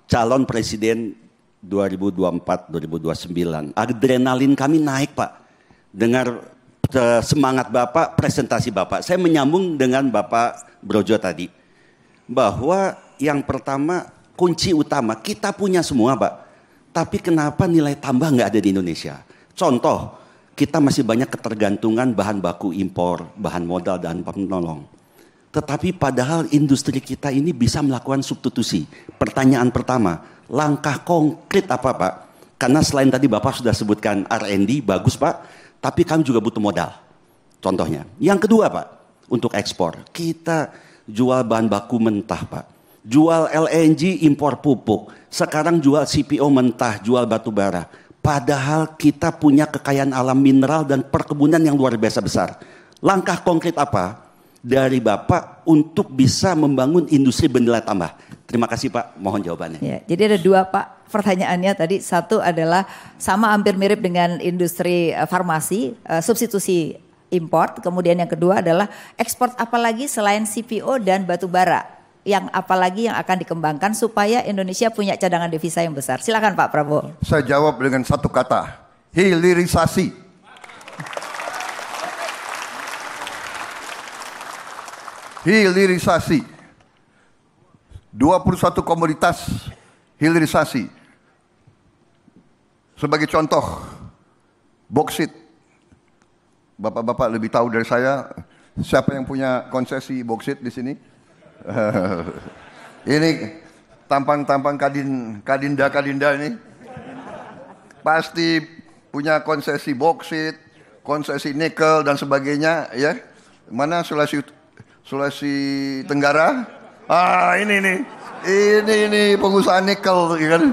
calon presiden 2024-2029. Adrenalin kami naik, Pak. Dengar semangat Bapak, presentasi Bapak. Saya menyambung dengan Bapak Brojo tadi. Bahwa yang pertama, kunci utama, kita punya semua, Pak. Tapi kenapa nilai tambah nggak ada di Indonesia? Contoh, kita masih banyak ketergantungan bahan baku impor, bahan modal, dan penolong. Tetapi padahal industri kita ini bisa melakukan substitusi. Pertanyaan pertama, langkah konkret apa, Pak? Karena selain tadi Bapak sudah sebutkan R&D, bagus, Pak. Tapi kami juga butuh modal. Contohnya. Yang kedua, Pak, untuk ekspor. Kita jual bahan baku mentah, Pak. Jual LNG, impor pupuk. Sekarang jual CPO mentah, jual batu bara. Padahal kita punya kekayaan alam mineral dan perkebunan yang luar biasa besar. Langkah konkret apa dari Bapak untuk bisa membangun industri bernilai tambah? Terima kasih, Pak, mohon jawabannya. Ya, jadi ada dua, Pak, pertanyaannya tadi. Satu adalah sama hampir mirip dengan industri farmasi, substitusi import. Kemudian yang kedua adalah ekspor apalagi selain CPO dan batu bara. Yang apalagi yang akan dikembangkan supaya Indonesia punya cadangan devisa yang besar. Silakan Pak Prabowo. Saya jawab dengan satu kata, hilirisasi. Hilirisasi. 21 komoditas hilirisasi. Sebagai contoh, boksit. Bapak-bapak lebih tahu dari saya, siapa yang punya konsesi boksit di sini? Ini tampang-tampang kadinda ini pasti punya konsesi boksit, konsesi nikel dan sebagainya, ya. Mana Sulawesi Tenggara? Ah, ini pengusaha nikel, ya kan?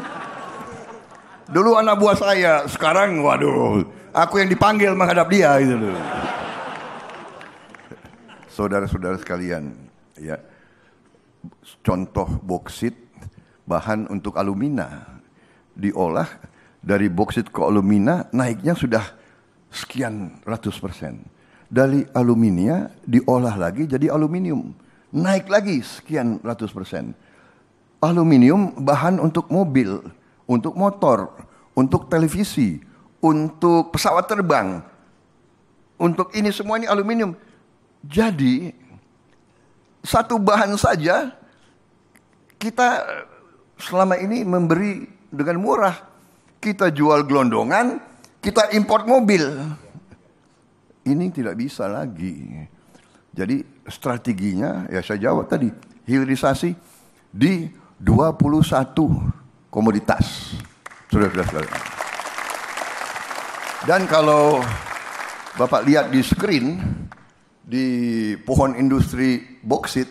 Dulu anak buah saya, sekarang waduh, aku yang dipanggil menghadap dia gitu loh. Saudara-saudara sekalian, ya. Contoh boksit, bahan untuk alumina, diolah dari boksit ke alumina naiknya sudah sekian ratus%. Dari aluminium diolah lagi jadi aluminium, naik lagi sekian ratus%. Aluminium bahan untuk mobil, untuk motor, untuk televisi, untuk pesawat terbang, untuk ini semua ini aluminium. Jadi satu bahan saja kita selama ini memberi dengan murah. Kita jual gelondongan, kita import mobil. Ini tidak bisa lagi. Jadi strateginya, ya saya jawab tadi, hilirisasi di 21 komoditas. Sudah. Dan kalau Bapak lihat di screen, di pohon industri boksit,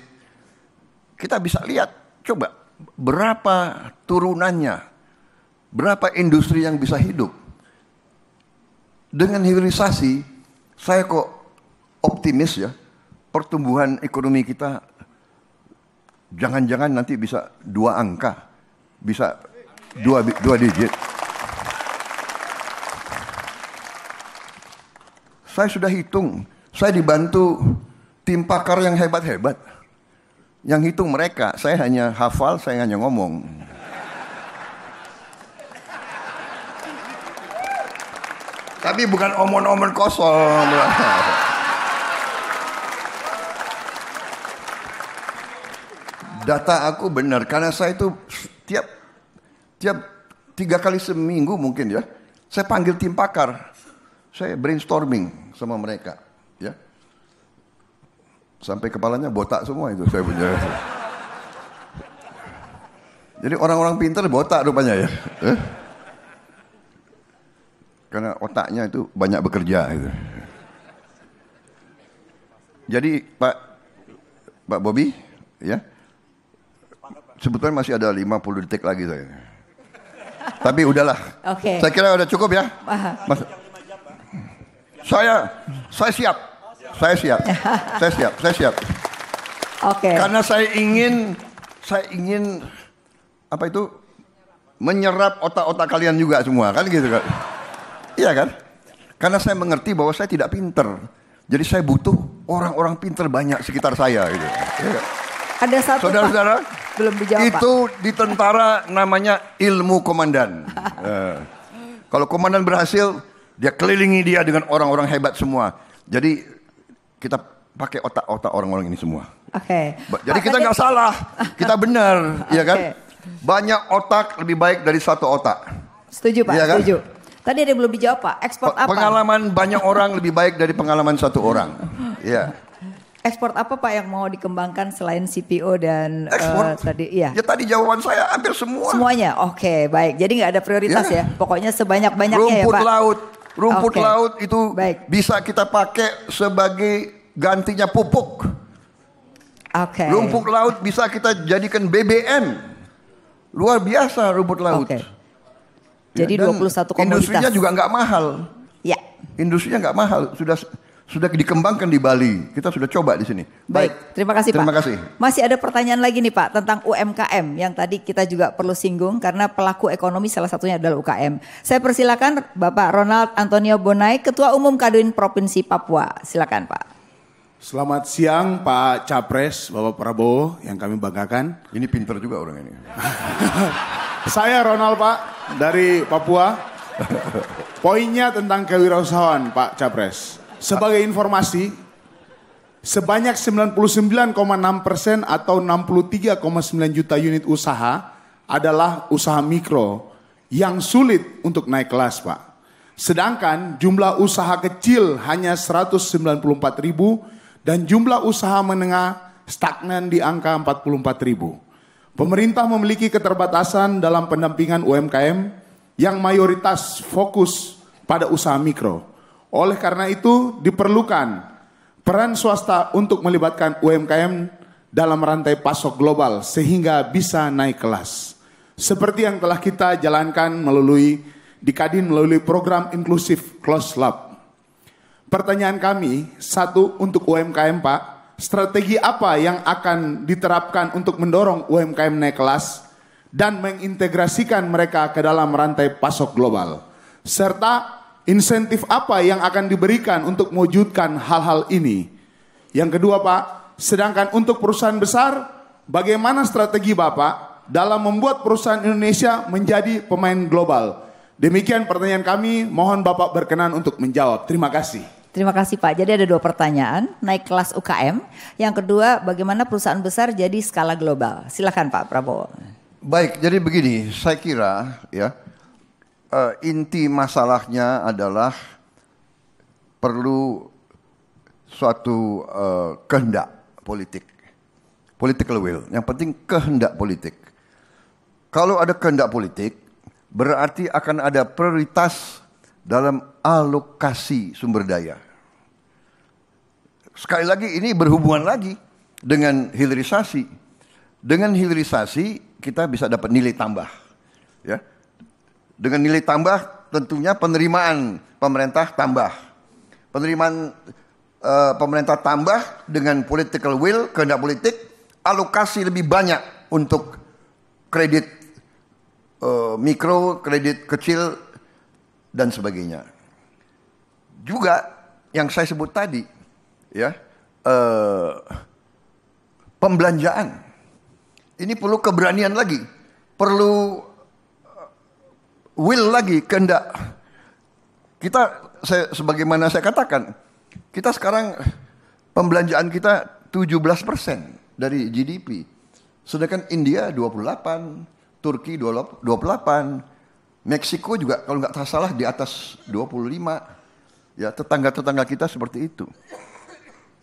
kita bisa lihat, coba berapa turunannya, berapa industri yang bisa hidup. Dengan hilirisasi, saya kok optimis ya, pertumbuhan ekonomi kita jangan-jangan nanti bisa 2 angka, bisa 2 digit. Saya sudah hitung. Saya dibantu tim pakar yang hebat-hebat. Yang hitung mereka, saya hanya hafal, saya hanya ngomong. Tapi bukan omon-omon kosong. Data aku benar, karena saya itu tiap 3 kali seminggu mungkin ya, saya panggil tim pakar. Saya brainstorming sama mereka. Ya, sampai kepalanya botak semua itu saya punya. Jadi orang-orang pintar botak rupanya ya. Karena otaknya itu banyak bekerja gitu. Jadi Pak Bobby, ya, sebetulnya masih ada 50 detik lagi saya. Tapi udahlah. Okay. Saya kira udah cukup ya. Saya siap. Saya siap. Oke. Karena saya ingin apa itu menyerap otak-otak kalian juga semua, kan gitu kan? Iya kan? Karena saya mengerti bahwa saya tidak pinter. Jadi saya butuh orang-orang pinter banyak sekitar saya gitu. Ya. Ada satu saudara-saudara, Belum dijawab, Itu di tentara namanya ilmu komandan. Kalau komandan berhasil, dia kelilingi dia dengan orang-orang hebat semua. Jadi kita pakai otak-otak orang-orang ini semua. Oke. Jadi kita nggak salah, kita benar, ya kan? Banyak otak lebih baik dari satu otak. Setuju Pak, ya kan? setuju. Tadi ada yang belum dijawab Pak, ekspor apa? Pengalaman banyak orang lebih baik dari pengalaman satu orang. Ya. Ekspor apa Pak yang mau dikembangkan selain CPO dan tadi? Iya. Ya tadi jawaban saya hampir semua. Semuanya, oke baik. Jadi nggak ada prioritas ya. Pokoknya sebanyak-banyaknya ya Pak. Rumput laut itu bisa kita pakai sebagai gantinya pupuk. Oke. Rumput laut bisa kita jadikan BBM. Luar biasa rumput laut. Jadi 21 komoditas. Industrinya juga nggak mahal. Ya. Industrinya nggak mahal. Sudah dikembangkan di Bali. Kita sudah coba di sini. Baik, terima kasih Pak. Terima kasih. Masih ada pertanyaan lagi nih Pak tentang UMKM yang tadi kita juga perlu singgung karena pelaku ekonomi salah satunya adalah UKM. Saya persilakan Bapak Ronald Antonio Bonai, Ketua Umum Kadin Provinsi Papua. Silakan Pak. Selamat siang Pak Capres, Bapak Prabowo yang kami banggakan. Ini pintar juga orang ini. Saya Ronald Pak dari Papua. Poinnya tentang kewirausahaan Pak Capres. Sebagai informasi, sebanyak 99,6% atau 63,9 juta unit usaha adalah usaha mikro yang sulit untuk naik kelas Pak. Sedangkan jumlah usaha kecil hanya 194.000 dan jumlah usaha menengah stagnan di angka 44.000. Pemerintah memiliki keterbatasan dalam pendampingan UMKM yang mayoritas fokus pada usaha mikro. Oleh karena itu diperlukan peran swasta untuk melibatkan UMKM dalam rantai pasok global sehingga bisa naik kelas. Seperti yang telah kita jalankan di Kadin melalui program inklusif Closed Loop. Pertanyaan kami, satu untuk UMKM Pak, strategi apa yang akan diterapkan untuk mendorong UMKM naik kelas dan mengintegrasikan mereka ke dalam rantai pasok global? Serta insentif apa yang akan diberikan untuk mewujudkan hal-hal ini? Yang kedua Pak, sedangkan untuk perusahaan besar, bagaimana strategi Bapak dalam membuat perusahaan Indonesia menjadi pemain global? Demikian pertanyaan kami, mohon Bapak berkenan untuk menjawab. Terima kasih. Terima kasih Pak. Jadi ada 2 pertanyaan, naik kelas UKM. Yang kedua, bagaimana perusahaan besar jadi skala global? Silakan Pak Prabowo. Baik, jadi begini, saya kira ya inti masalahnya adalah perlu suatu kehendak politik, political will. Yang penting kehendak politik. Kalau ada kehendak politik, berarti akan ada prioritas dalam alokasi sumber daya. Sekali lagi ini berhubungan lagi dengan hilirisasi. Dengan hilirisasi kita bisa dapat nilai tambah, ya. Dengan nilai tambah tentunya penerimaan pemerintah tambah. Penerimaan pemerintah tambah dengan political will, kehendak politik, alokasi lebih banyak untuk kredit mikro, kredit kecil, dan sebagainya. Juga yang saya sebut tadi, ya, pembelanjaan. Ini perlu keberanian lagi, perlu will lagi, kehendak. Kita, sebagaimana saya katakan, kita sekarang pembelanjaan kita 17% dari GDP. Sedangkan India 28, Turki 28, Meksiko juga kalau nggak salah di atas 25. Ya, tetangga-tetangga kita seperti itu.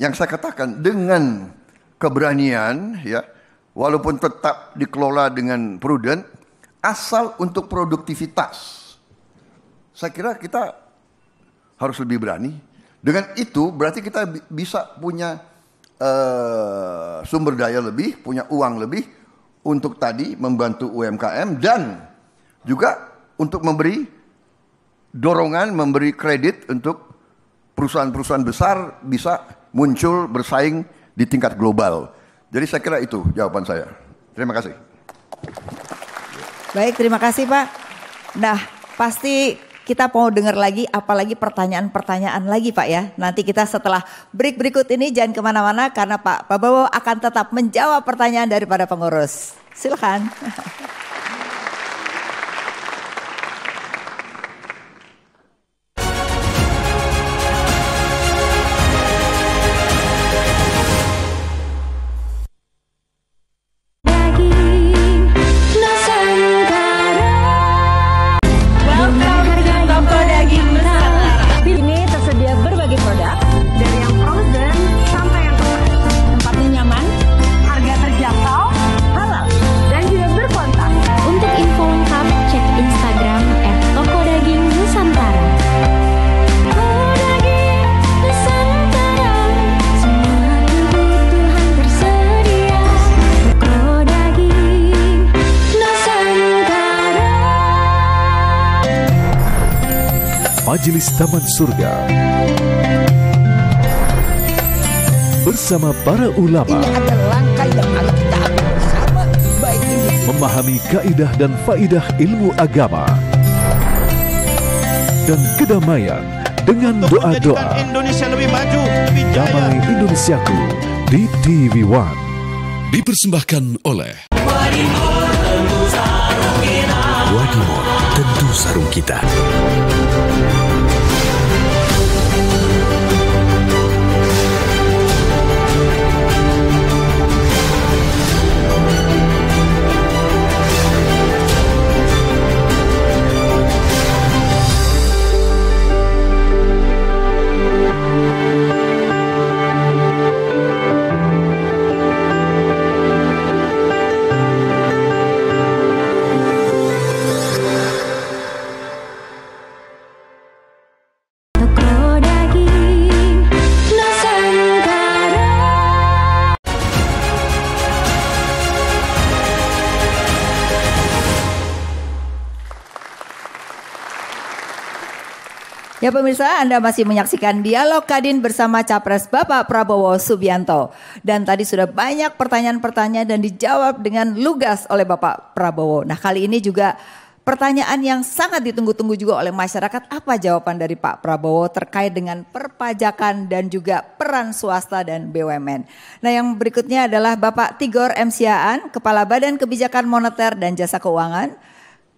Yang saya katakan dengan keberanian, ya, walaupun tetap dikelola dengan prudent, asal untuk produktivitas. Saya kira kita harus lebih berani. Dengan itu berarti kita bisa punya sumber daya lebih, punya uang lebih untuk tadi membantu UMKM dan juga untuk memberi dorongan, memberi kredit untuk perusahaan-perusahaan besar bisa muncul bersaing di tingkat global. Jadi saya kira itu jawaban saya. Terima kasih. Baik, terima kasih Pak. Nah, pasti kita mau dengar lagi, apalagi pertanyaan-pertanyaan lagi Pak ya. Nanti kita setelah break berikut ini jangan kemana-mana karena Pak Prabowo akan tetap menjawab pertanyaan daripada pengurus. Silakan. Majelis Taman Surga bersama para ulama Ini ada langkah yang akan kita ambil bersama, baik ini memahami kaidah dan faidah ilmu agama dan kedamaian dengan doa-doa. Indonesia lebih maju, lebih jaya. Damai Indonesiaku di TV One. Dipersembahkan oleh Wadimor, tentu sarung kita. Ya pemirsa, Anda masih menyaksikan Dialog Kadin bersama Capres Bapak Prabowo Subianto. Dan tadi sudah banyak pertanyaan-pertanyaan dan dijawab dengan lugas oleh Bapak Prabowo. Nah kali ini juga pertanyaan yang sangat ditunggu-tunggu juga oleh masyarakat. Apa jawaban dari Pak Prabowo terkait dengan perpajakan dan juga peran swasta dan BUMN. Nah yang berikutnya adalah Bapak Tigor M. Siaan, Kepala Badan Kebijakan Moneter dan Jasa Keuangan.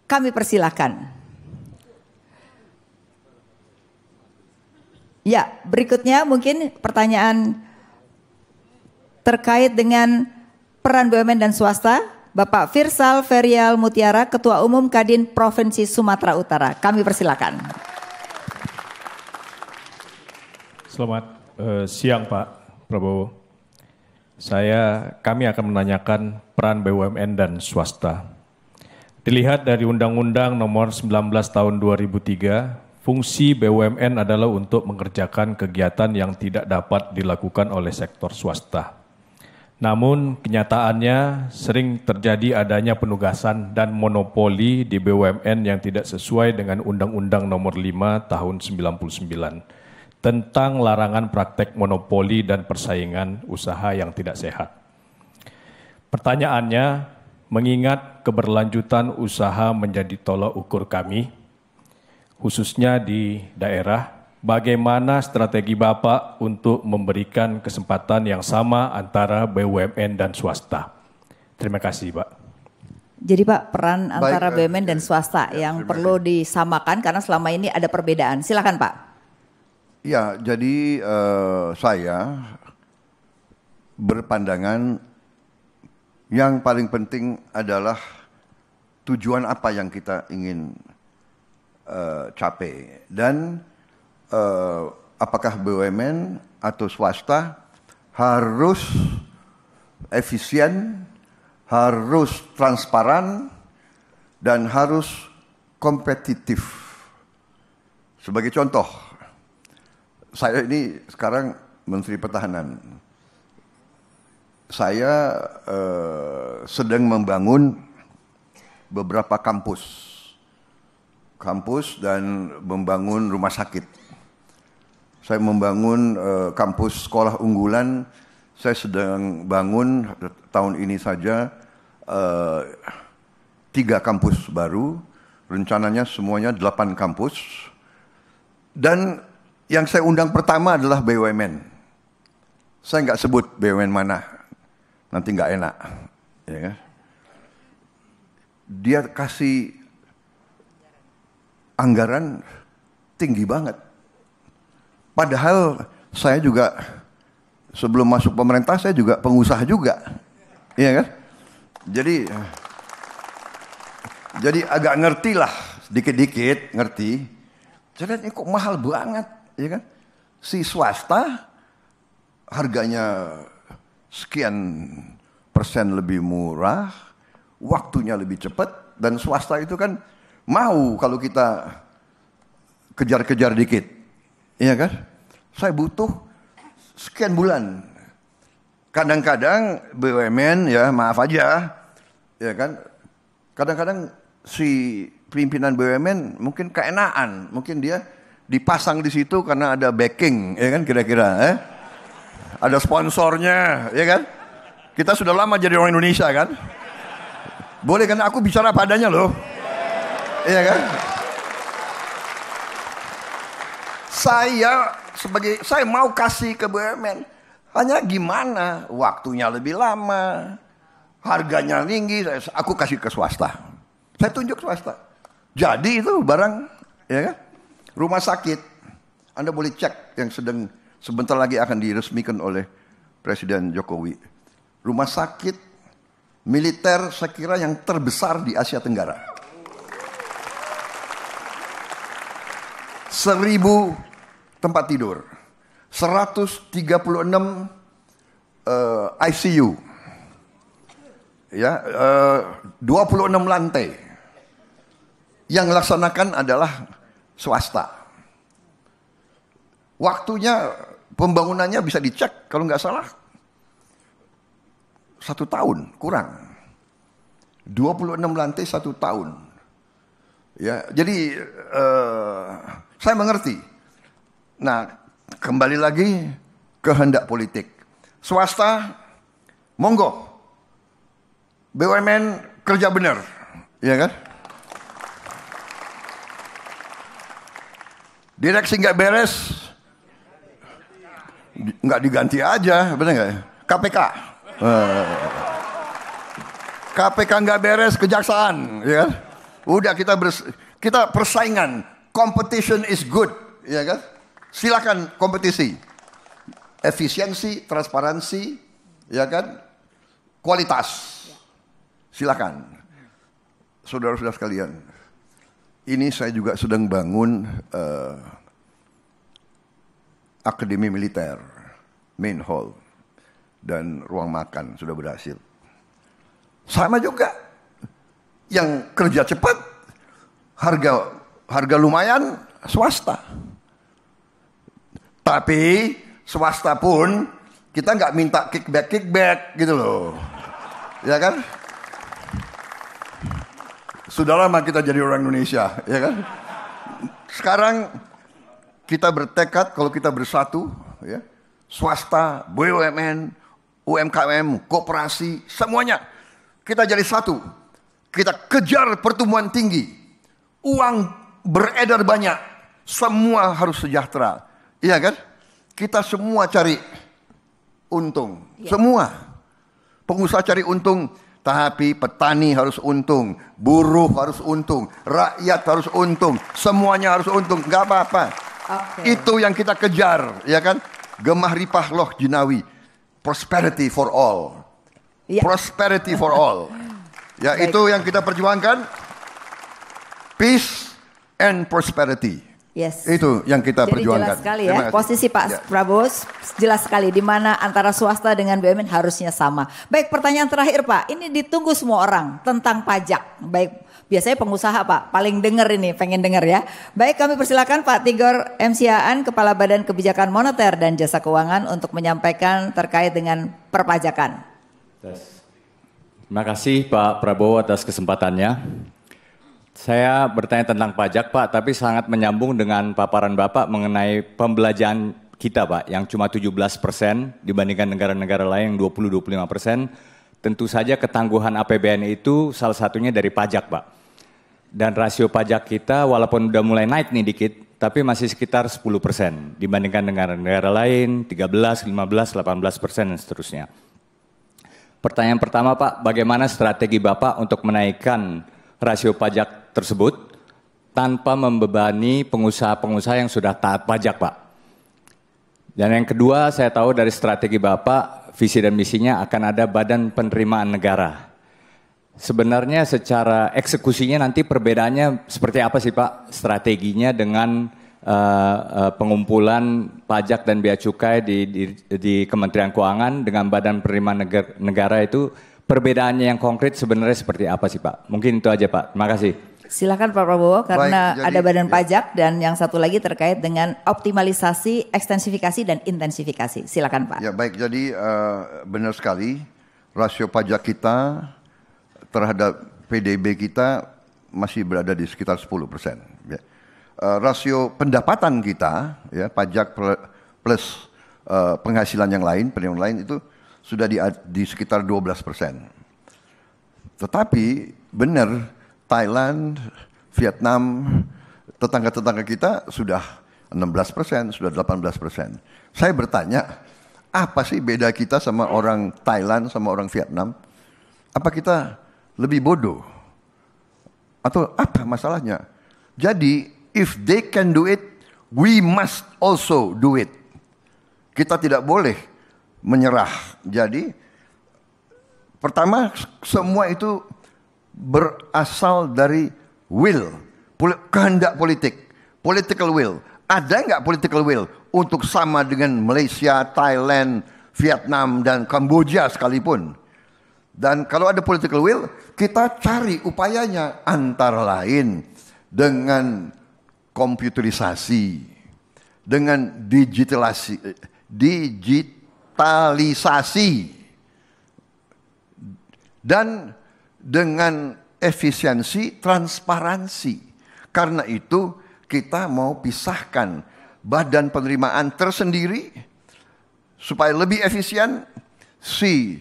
Kami persilahkan. Ya, berikutnya mungkin pertanyaan terkait dengan peran BUMN dan swasta. Bapak Firsal Ferial Mutiara, Ketua Umum Kadin Provinsi Sumatera Utara. Kami persilakan. Selamat siang Pak Prabowo. Kami akan menanyakan peran BUMN dan swasta. Dilihat dari Undang-Undang Nomor 19 Tahun 2003, fungsi BUMN adalah untuk mengerjakan kegiatan yang tidak dapat dilakukan oleh sektor swasta. Namun kenyataannya sering terjadi adanya penugasan dan monopoli di BUMN yang tidak sesuai dengan Undang-Undang Nomor 5 Tahun 99 tentang larangan praktek monopoli dan persaingan usaha yang tidak sehat. Pertanyaannya, mengingat keberlanjutan usaha menjadi tolak ukur kami, khususnya di daerah, bagaimana strategi Bapak untuk memberikan kesempatan yang sama antara BUMN dan swasta? Terima kasih Pak. Jadi Pak, peran antara BUMN dan swasta yang perlu disamakan karena selama ini ada perbedaan. Silakan Pak. Ya, jadi saya berpandangan yang paling penting adalah tujuan apa yang kita ingin capai dan apakah BUMN atau swasta harus efisien, harus transparan dan harus kompetitif. Sebagai contoh, saya ini sekarang Menteri Pertahanan. Saya sedang membangun beberapa kampus dan membangun rumah sakit. Saya membangun kampus sekolah unggulan. Saya sedang bangun tahun ini saja 3 kampus baru Rencananya semuanya 8 kampus. Dan yang saya undang pertama adalah BUMN. Saya nggak sebut BUMN mana, nanti nggak enak. Ya kan? Dia kasih anggaran tinggi banget. Padahal saya juga sebelum masuk pemerintah saya juga pengusaha juga. Iya kan? Jadi agak ngerti lah, dikit-dikit ngerti. Jadi ini kok mahal banget, ya kan? Si swasta harganya sekian persen lebih murah, waktunya lebih cepat, dan swasta itu kan mau kalau kita kejar-kejar dikit, iya kan? Saya butuh sekian bulan. Kadang-kadang BUMN ya maaf aja, ya kan? Kadang-kadang si pimpinan BUMN mungkin keenaan, mungkin dia dipasang di situ karena ada backing, ya kan kira-kira, ada sponsornya, ya kan? Kita sudah lama jadi orang Indonesia kan? Boleh kan aku bicara padanya loh, ya kan? Saya mau kasih ke BUMN, hanya gimana? Waktunya lebih lama, harganya tinggi, aku kasih ke swasta. Saya tunjuk swasta. Jadi itu barang, ya kan? Rumah sakit, Anda boleh cek yang sebentar lagi akan diresmikan oleh Presiden Jokowi. Rumah sakit militer saya kira yang terbesar di Asia Tenggara. 1.000 tempat tidur, 136 ICU, ya, 26 lantai. Yang laksanakan adalah swasta. Waktunya pembangunannya bisa dicek kalau nggak salah 1 tahun kurang. 26 lantai 1 tahun. Ya, jadi saya mengerti. Nah, kembali lagi kehendak politik. Swasta, monggo. BUMN kerja benar, ya kan? Direksi nggak beres, nggak diganti aja, benar nggak? KPK, KPK nggak beres, kejaksaan, ya kan? Udah kita persaingan, competition is good, ya kan? Silakan kompetisi, efisiensi, transparansi, ya kan? Kualitas, silakan, saudara-saudara sekalian. Ini saya juga sedang bangun Akademi Militer, main hall, dan ruang makan sudah berhasil. Sama juga, yang kerja cepat, harga lumayan, swasta. Tapi swasta pun kita nggak minta kickback gitu loh, ya kan? Sudah lama kita jadi orang Indonesia, ya kan? Sekarang kita bertekad kalau kita bersatu, ya, swasta, BUMN, UMKM, koperasi, semuanya kita jadi satu. Kita kejar pertumbuhan tinggi, uang beredar banyak, semua harus sejahtera, iya kan? Kita semua cari untung, semua pengusaha cari untung. Tapi petani harus untung, buruh harus untung, rakyat harus untung, semuanya harus untung, nggak apa-apa. Itu yang kita kejar, ya kan? Gemah ripah loh jinawi, prosperity for all, prosperity for all. Ya, itu yang kita perjuangkan, peace and prosperity. Yes. Itu yang kita perjuangkan. Jelas sekali ya, posisi Pak Prabowo jelas sekali di mana antara swasta dengan BUMN harusnya sama. Baik, pertanyaan terakhir Pak, ini ditunggu semua orang tentang pajak. Baik, biasanya pengusaha Pak paling dengar ini, pengen dengar ya. Baik, kami persilakan Pak Tigor M. Siaan, Kepala Badan Kebijakan Moneter dan Jasa Keuangan untuk menyampaikan terkait dengan perpajakan. Terima kasih Pak Prabowo atas kesempatannya. Saya bertanya tentang pajak Pak, tapi sangat menyambung dengan paparan Bapak mengenai pembelanjaan kita Pak, yang cuma 17% dibandingkan negara-negara lain yang 20-25%. Tentu saja ketangguhan APBN itu salah satunya dari pajak Pak. Dan rasio pajak kita walaupun udah mulai naik nih dikit, tapi masih sekitar 10% dibandingkan negara-negara lain, 13, 15, 18% dan seterusnya. Pertanyaan pertama Pak, bagaimana strategi Bapak untuk menaikkan rasio pajak tersebut tanpa membebani pengusaha-pengusaha yang sudah taat pajak Pak? Dan yang kedua, saya tahu dari strategi Bapak, visi dan misinya akan ada Badan Penerimaan Negara. Sebenarnya secara eksekusinya nanti perbedaannya seperti apa sih Pak? Strateginya dengan pengumpulan pajak dan bea cukai di Kementerian Keuangan dengan Badan Penerimaan Negara itu perbedaannya yang konkret sebenarnya seperti apa sih Pak? Mungkin itu aja Pak. Terima kasih. Silakan Pak Prabowo karena Baik, jadi, ada Badan Pajak dan yang satu lagi terkait dengan optimalisasi, ekstensifikasi dan intensifikasi. Silakan Pak. Ya baik, jadi benar sekali rasio pajak kita terhadap PDB kita masih berada di sekitar 10%. Ya. Rasio pendapatan kita, ya, pajak plus penghasilan yang lain, penerimaan lain itu sudah di sekitar 12%. Tetapi benar Thailand, Vietnam, tetangga-tetangga kita sudah 16%, sudah 18%. Saya bertanya, apa sih beda kita sama orang Thailand, sama orang Vietnam? Apa kita lebih bodoh? Atau apa masalahnya? Jadi, if they can do it, we must also do it. Kita tidak boleh menyerah. Jadi, pertama, semua itu berasal dari will, kehendak politik, political will. Ada nggak political will untuk sama dengan Malaysia, Thailand, Vietnam, dan Kamboja sekalipun? Dan kalau ada political will, kita cari upayanya antara lain dengan komputerisasi, dengan digitalisasi, dan dengan efisiensi, transparansi. Karena itu kita mau pisahkan badan penerimaan tersendiri supaya lebih efisien. Si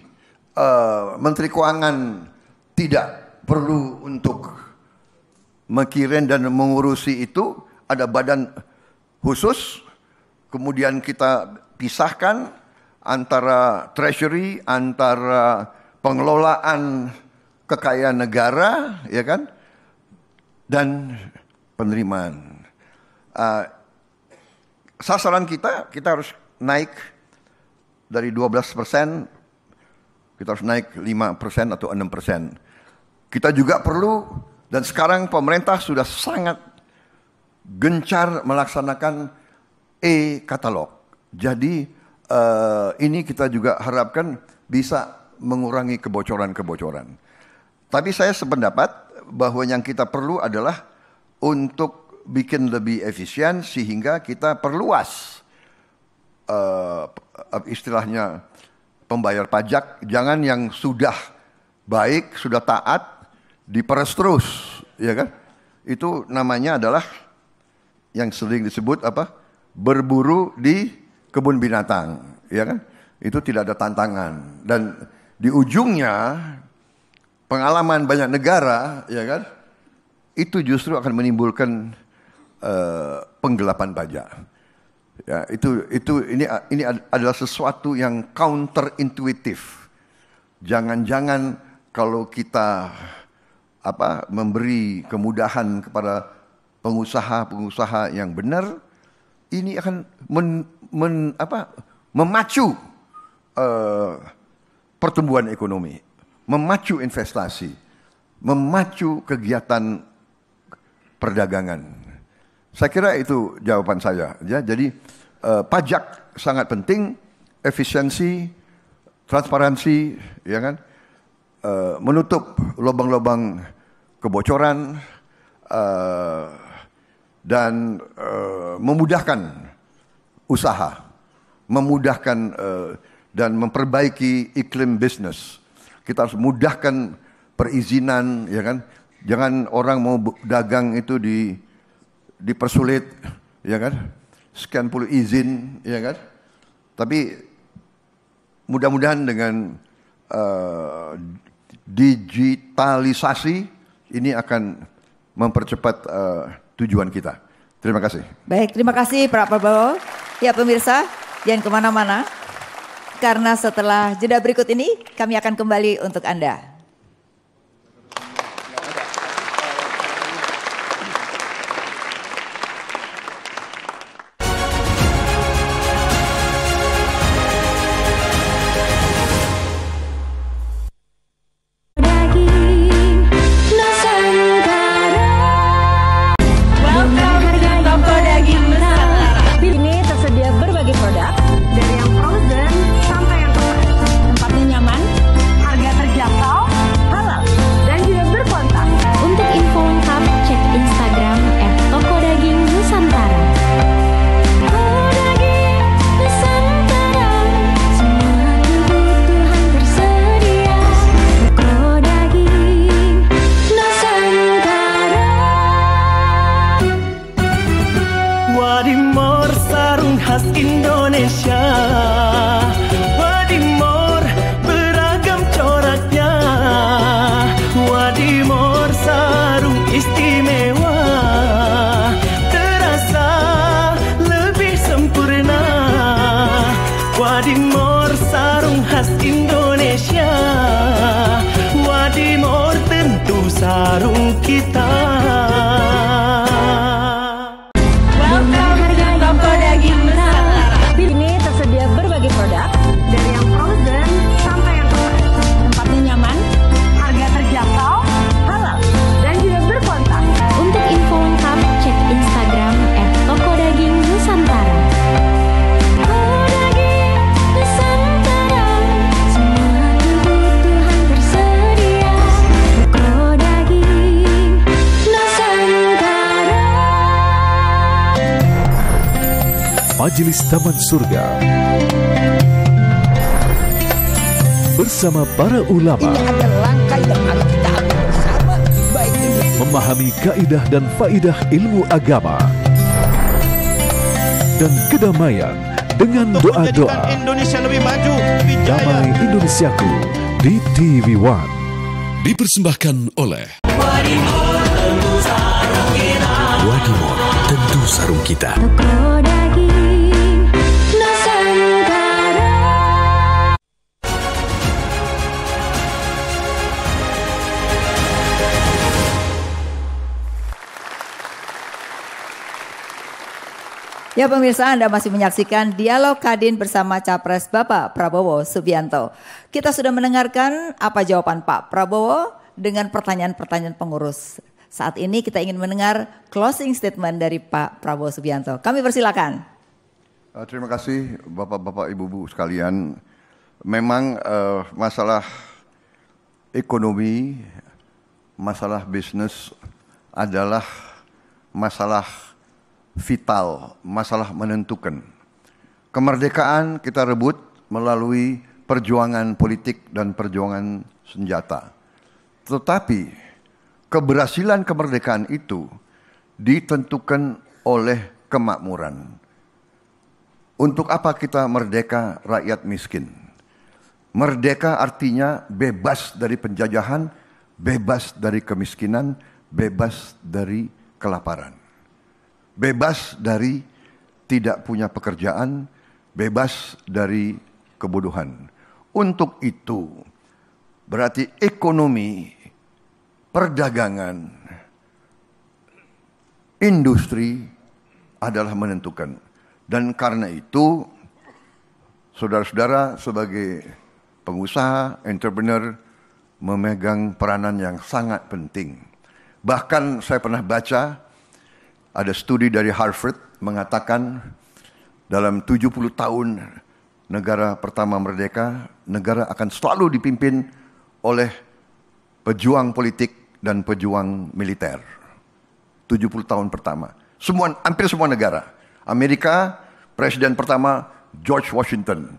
Menteri Keuangan tidak perlu untuk mengirim dan mengurusi itu, ada badan khusus. Kemudian kita pisahkan antara treasury, antara pengelolaan kekayaan negara, ya kan, dan penerimaan. Sasaran kita harus naik dari 12%, kita harus naik 5% atau 6%. Kita juga perlu, dan sekarang pemerintah sudah sangat gencar melaksanakan e-katalog. Jadi ini kita juga harapkan bisa mengurangi kebocoran-kebocoran. Tapi saya sependapat bahwa yang kita perlu adalah untuk bikin lebih efisien sehingga kita perluas istilahnya pembayar pajak. Jangan yang sudah baik, sudah taat, diperes terus, ya kan? Itu namanya adalah yang sering disebut apa? Berburu di kebun binatang, ya kan? Itu tidak ada tantangan. Dan di ujungnya pengalaman banyak negara, ya kan? Itu justru akan menimbulkan penggelapan pajak. Ya, ini adalah sesuatu yang counterintuitif. Jangan-jangan kalau kita memberi kemudahan kepada pengusaha-pengusaha yang benar, ini akan memacu pertumbuhan ekonomi, memacu investasi, memacu kegiatan perdagangan. Saya kira itu jawaban saya. Ya, jadi pajak sangat penting, efisiensi, transparansi, ya kan, menutup lubang-lubang kebocoran dan memudahkan usaha, memudahkan dan memperbaiki iklim bisnis. Kita harus mudahkan perizinan, ya kan. Jangan orang mau dagang itu dipersulit, ya kan? Sekian puluh izin, ya kan? Tapi mudah-mudahan dengan digitalisasi ini akan mempercepat tujuan kita. Terima kasih. Baik, terima kasih Pak Prabowo. Ya pemirsa, jangan kemana-mana. Karena setelah jeda berikut ini, kami akan kembali untuk Anda. Sarung kita. Welcome harga toko daging Nusantara. Ini tersedia berbagai produk dari yang frozen sampai yang kering. Tempatnya nyaman, harga terjangkau, halal, dan juga berkontak. Untuk info lengkap cek Instagram @tokodaging_nusantara. Majelis Taman Surga bersama para ulama Ini ada langkah yang harus kita ambil bersama, baik ini memahami kaidah dan faidah ilmu agama dan kedamaian dengan doa-doa. Indonesia lebih maju, lebih jaya. Damai Indonesiaku di TV One. Dipersembahkan oleh Wadimor tentu sarung kita. Ya pemirsa, Anda masih menyaksikan Dialog Kadin bersama Capres Bapak Prabowo Subianto. Kita sudah mendengarkan apa jawaban Pak Prabowo dengan pertanyaan-pertanyaan pengurus. Saat ini kita ingin mendengar closing statement dari Pak Prabowo Subianto. Kami persilakan. Terima kasih Bapak-Bapak, Ibu-Ibu sekalian. Memang masalah ekonomi, masalah bisnis adalah masalah vital, masalah menentukan. Kemerdekaan kita rebut melalui perjuangan politik dan perjuangan senjata. Tetapi keberhasilan kemerdekaan itu ditentukan oleh kemakmuran. Untuk apa kita merdeka rakyat miskin? Merdeka artinya bebas dari penjajahan, bebas dari kemiskinan, bebas dari kelaparan. Bebas dari tidak punya pekerjaan, bebas dari kebodohan. Untuk itu, berarti ekonomi, perdagangan, industri adalah menentukan. Dan karena itu, saudara-saudara sebagai pengusaha, entrepreneur, memegang peranan yang sangat penting. Bahkan saya pernah baca, ada studi dari Harvard mengatakan dalam 70 tahun negara pertama merdeka, negara akan selalu dipimpin oleh pejuang politik dan pejuang militer. 70 tahun pertama. Hampir semua negara. Amerika, presiden pertama George Washington.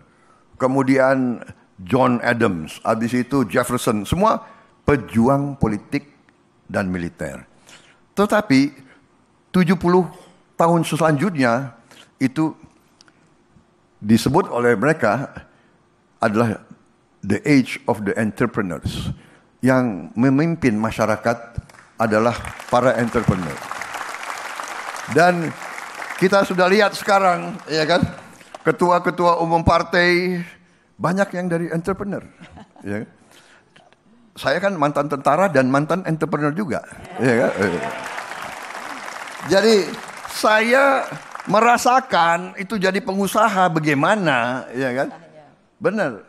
Kemudian John Adams, habis itu Jefferson. Semua pejuang politik dan militer. Tetapi 70 tahun selanjutnya itu disebut oleh mereka adalah the age of the entrepreneurs yang memimpin masyarakat adalah para entrepreneur. Dan kita sudah lihat sekarang, ya kan, ketua-ketua umum partai banyak yang dari entrepreneur. Ya. Saya kan mantan tentara dan mantan entrepreneur juga. Ya kan? Jadi saya merasakan itu jadi pengusaha bagaimana, ya kan? Benar.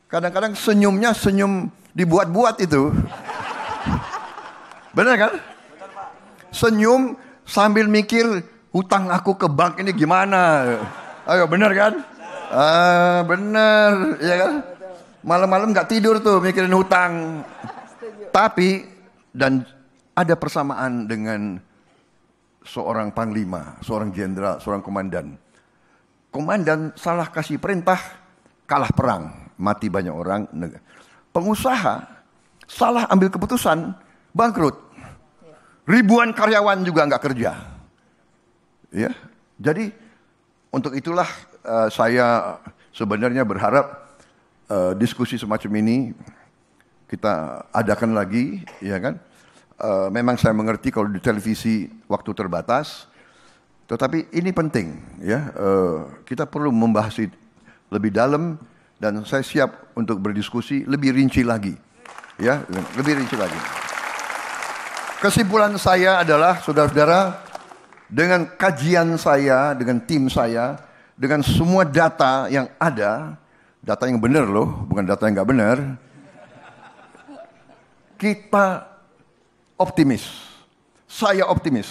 Kadang-kadang senyumnya senyum dibuat-buat itu. Benar kan? Senyum sambil mikir hutang aku ke bank ini gimana? Ayo, benar kan? Benar, ya kan? Malam-malam nggak tidur tuh mikirin hutang. Tapi dan ada persamaan dengan seorang panglima, seorang jenderal, seorang komandan. Komandan salah kasih perintah, kalah perang, mati banyak orang. Pengusaha salah ambil keputusan, bangkrut. Ribuan karyawan juga nggak kerja. Ya, jadi untuk itulah saya sebenarnya berharap diskusi semacam ini kita adakan lagi, ya kan? Memang saya mengerti kalau di televisi waktu terbatas, tetapi ini penting, ya. Kita perlu membahas lebih dalam dan saya siap untuk berdiskusi lebih rinci lagi, ya, lebih rinci lagi. Kesimpulan saya adalah, saudara-saudara, dengan kajian saya, dengan tim saya, dengan semua data yang ada, data yang benar loh, bukan data yang nggak benar, kita optimis. Saya optimis.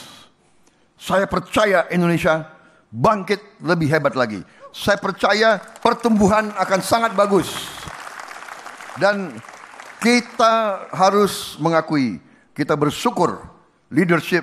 Saya percaya Indonesia bangkit lebih hebat lagi. Saya percaya pertumbuhan akan sangat bagus. Dan kita harus mengakui, kita bersyukur leadership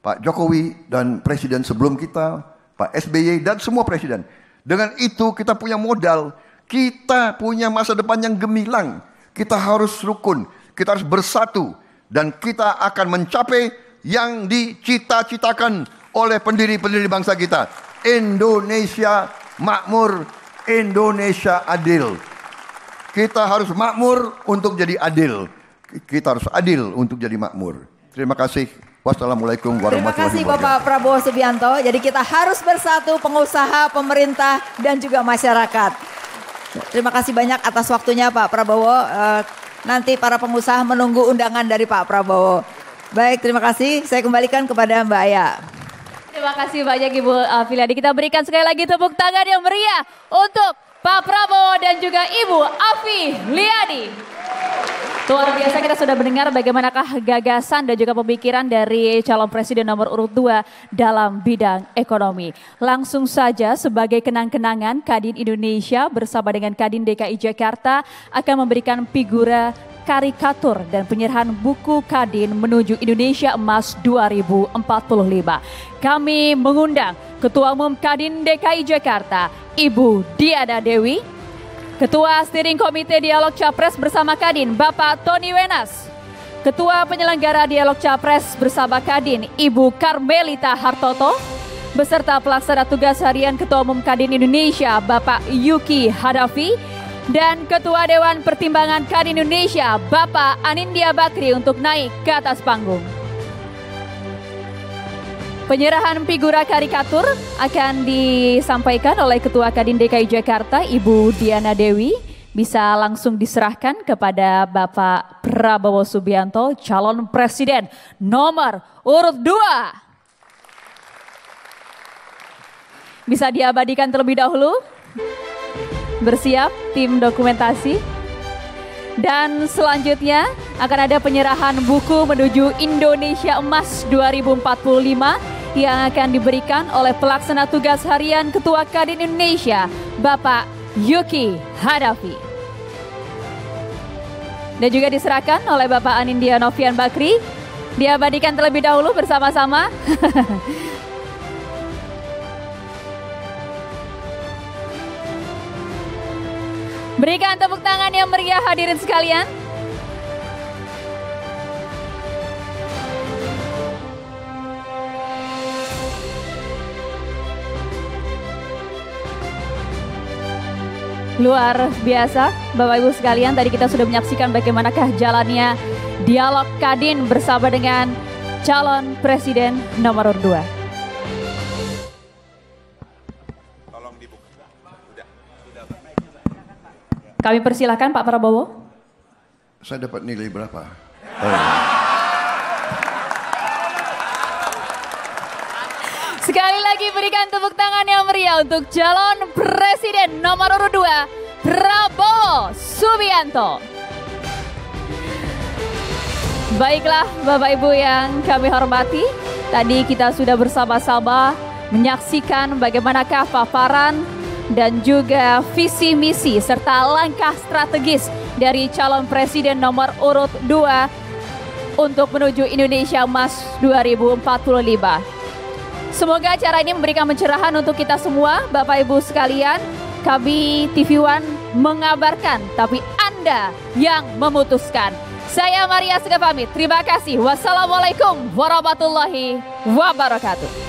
Pak Jokowi dan presiden sebelum kita, Pak SBY dan semua presiden. Dengan itu kita punya modal, kita punya masa depan yang gemilang. Kita harus rukun, kita harus bersatu, dan kita akan mencapai yang dicita-citakan oleh pendiri-pendiri bangsa kita. Indonesia makmur, Indonesia adil. Kita harus makmur untuk jadi adil. Kita harus adil untuk jadi makmur. Terima kasih. Wassalamualaikum warahmatullahi wabarakatuh. Terima kasih Bapak Prabowo Subianto. Jadi kita harus bersatu, pengusaha, pemerintah, dan juga masyarakat. Terima kasih banyak atas waktunya Pak Prabowo. Nanti para pengusaha menunggu undangan dari Pak Prabowo. Baik, terima kasih. Saya kembalikan kepada Mbak Aya. Terima kasih banyak Ibu Afiliadi. Kita berikan sekali lagi tepuk tangan yang meriah untuk Pak Prabowo dan juga Ibu Afiliadi. Luar biasa, kita sudah mendengar bagaimanakah gagasan dan juga pemikiran dari calon presiden nomor urut 2 dalam bidang ekonomi. Langsung saja sebagai kenang-kenangan, Kadin Indonesia bersama dengan Kadin DKI Jakarta akan memberikan figura karikatur dan penyerahan buku Kadin menuju Indonesia Emas 2045. Kami mengundang Ketua Umum Kadin DKI Jakarta, Ibu Diana Dewi, Ketua Steering Komite Dialog Capres bersama Kadin, Bapak Tony Wenas. Ketua Penyelenggara Dialog Capres bersama Kadin, Ibu Karmelita Hartoto. Beserta Pelaksana Tugas Harian Ketua Umum Kadin Indonesia, Bapak Yuki Hadafi. Dan Ketua Dewan Pertimbangan Kadin Indonesia, Bapak Anindya Bakri untuk naik ke atas panggung. Penyerahan figura karikatur akan disampaikan oleh Ketua Kadin DKI Jakarta, Ibu Diana Dewi. Bisa langsung diserahkan kepada Bapak Prabowo Subianto, calon presiden nomor urut 2. Bisa diabadikan terlebih dahulu. Bersiap tim dokumentasi. Dan selanjutnya akan ada penyerahan buku menuju Indonesia Emas 2045 yang akan diberikan oleh Pelaksana Tugas Harian Ketua Kadin Indonesia, Bapak Yuki Hadafi. Dan juga diserahkan oleh Bapak Anindya Novian Bakri. Diabadikan terlebih dahulu bersama-sama. Berikan tepuk tangan yang meriah hadirin sekalian. Luar biasa Bapak Ibu sekalian, tadi kita sudah menyaksikan bagaimanakah jalannya Dialog Kadin bersama dengan calon presiden nomor 2. Kami persilahkan Pak Prabowo. Saya dapat nilai berapa? Sekali lagi berikan tepuk tangan yang meriah untuk calon presiden nomor urut 2, Prabowo Subianto. Baiklah Bapak Ibu yang kami hormati, tadi kita sudah bersama-sama menyaksikan bagaimanakah paparan dan juga visi misi serta langkah strategis dari calon presiden nomor urut 2 untuk menuju Indonesia Emas 2045. Semoga acara ini memberikan pencerahan untuk kita semua, Bapak Ibu sekalian. Kami TV One mengabarkan, tapi Anda yang memutuskan. Saya Maria Segaf pamit. Terima kasih. Wassalamualaikum warahmatullahi wabarakatuh.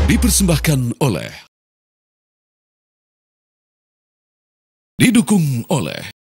Dipersembahkan oleh, didukung oleh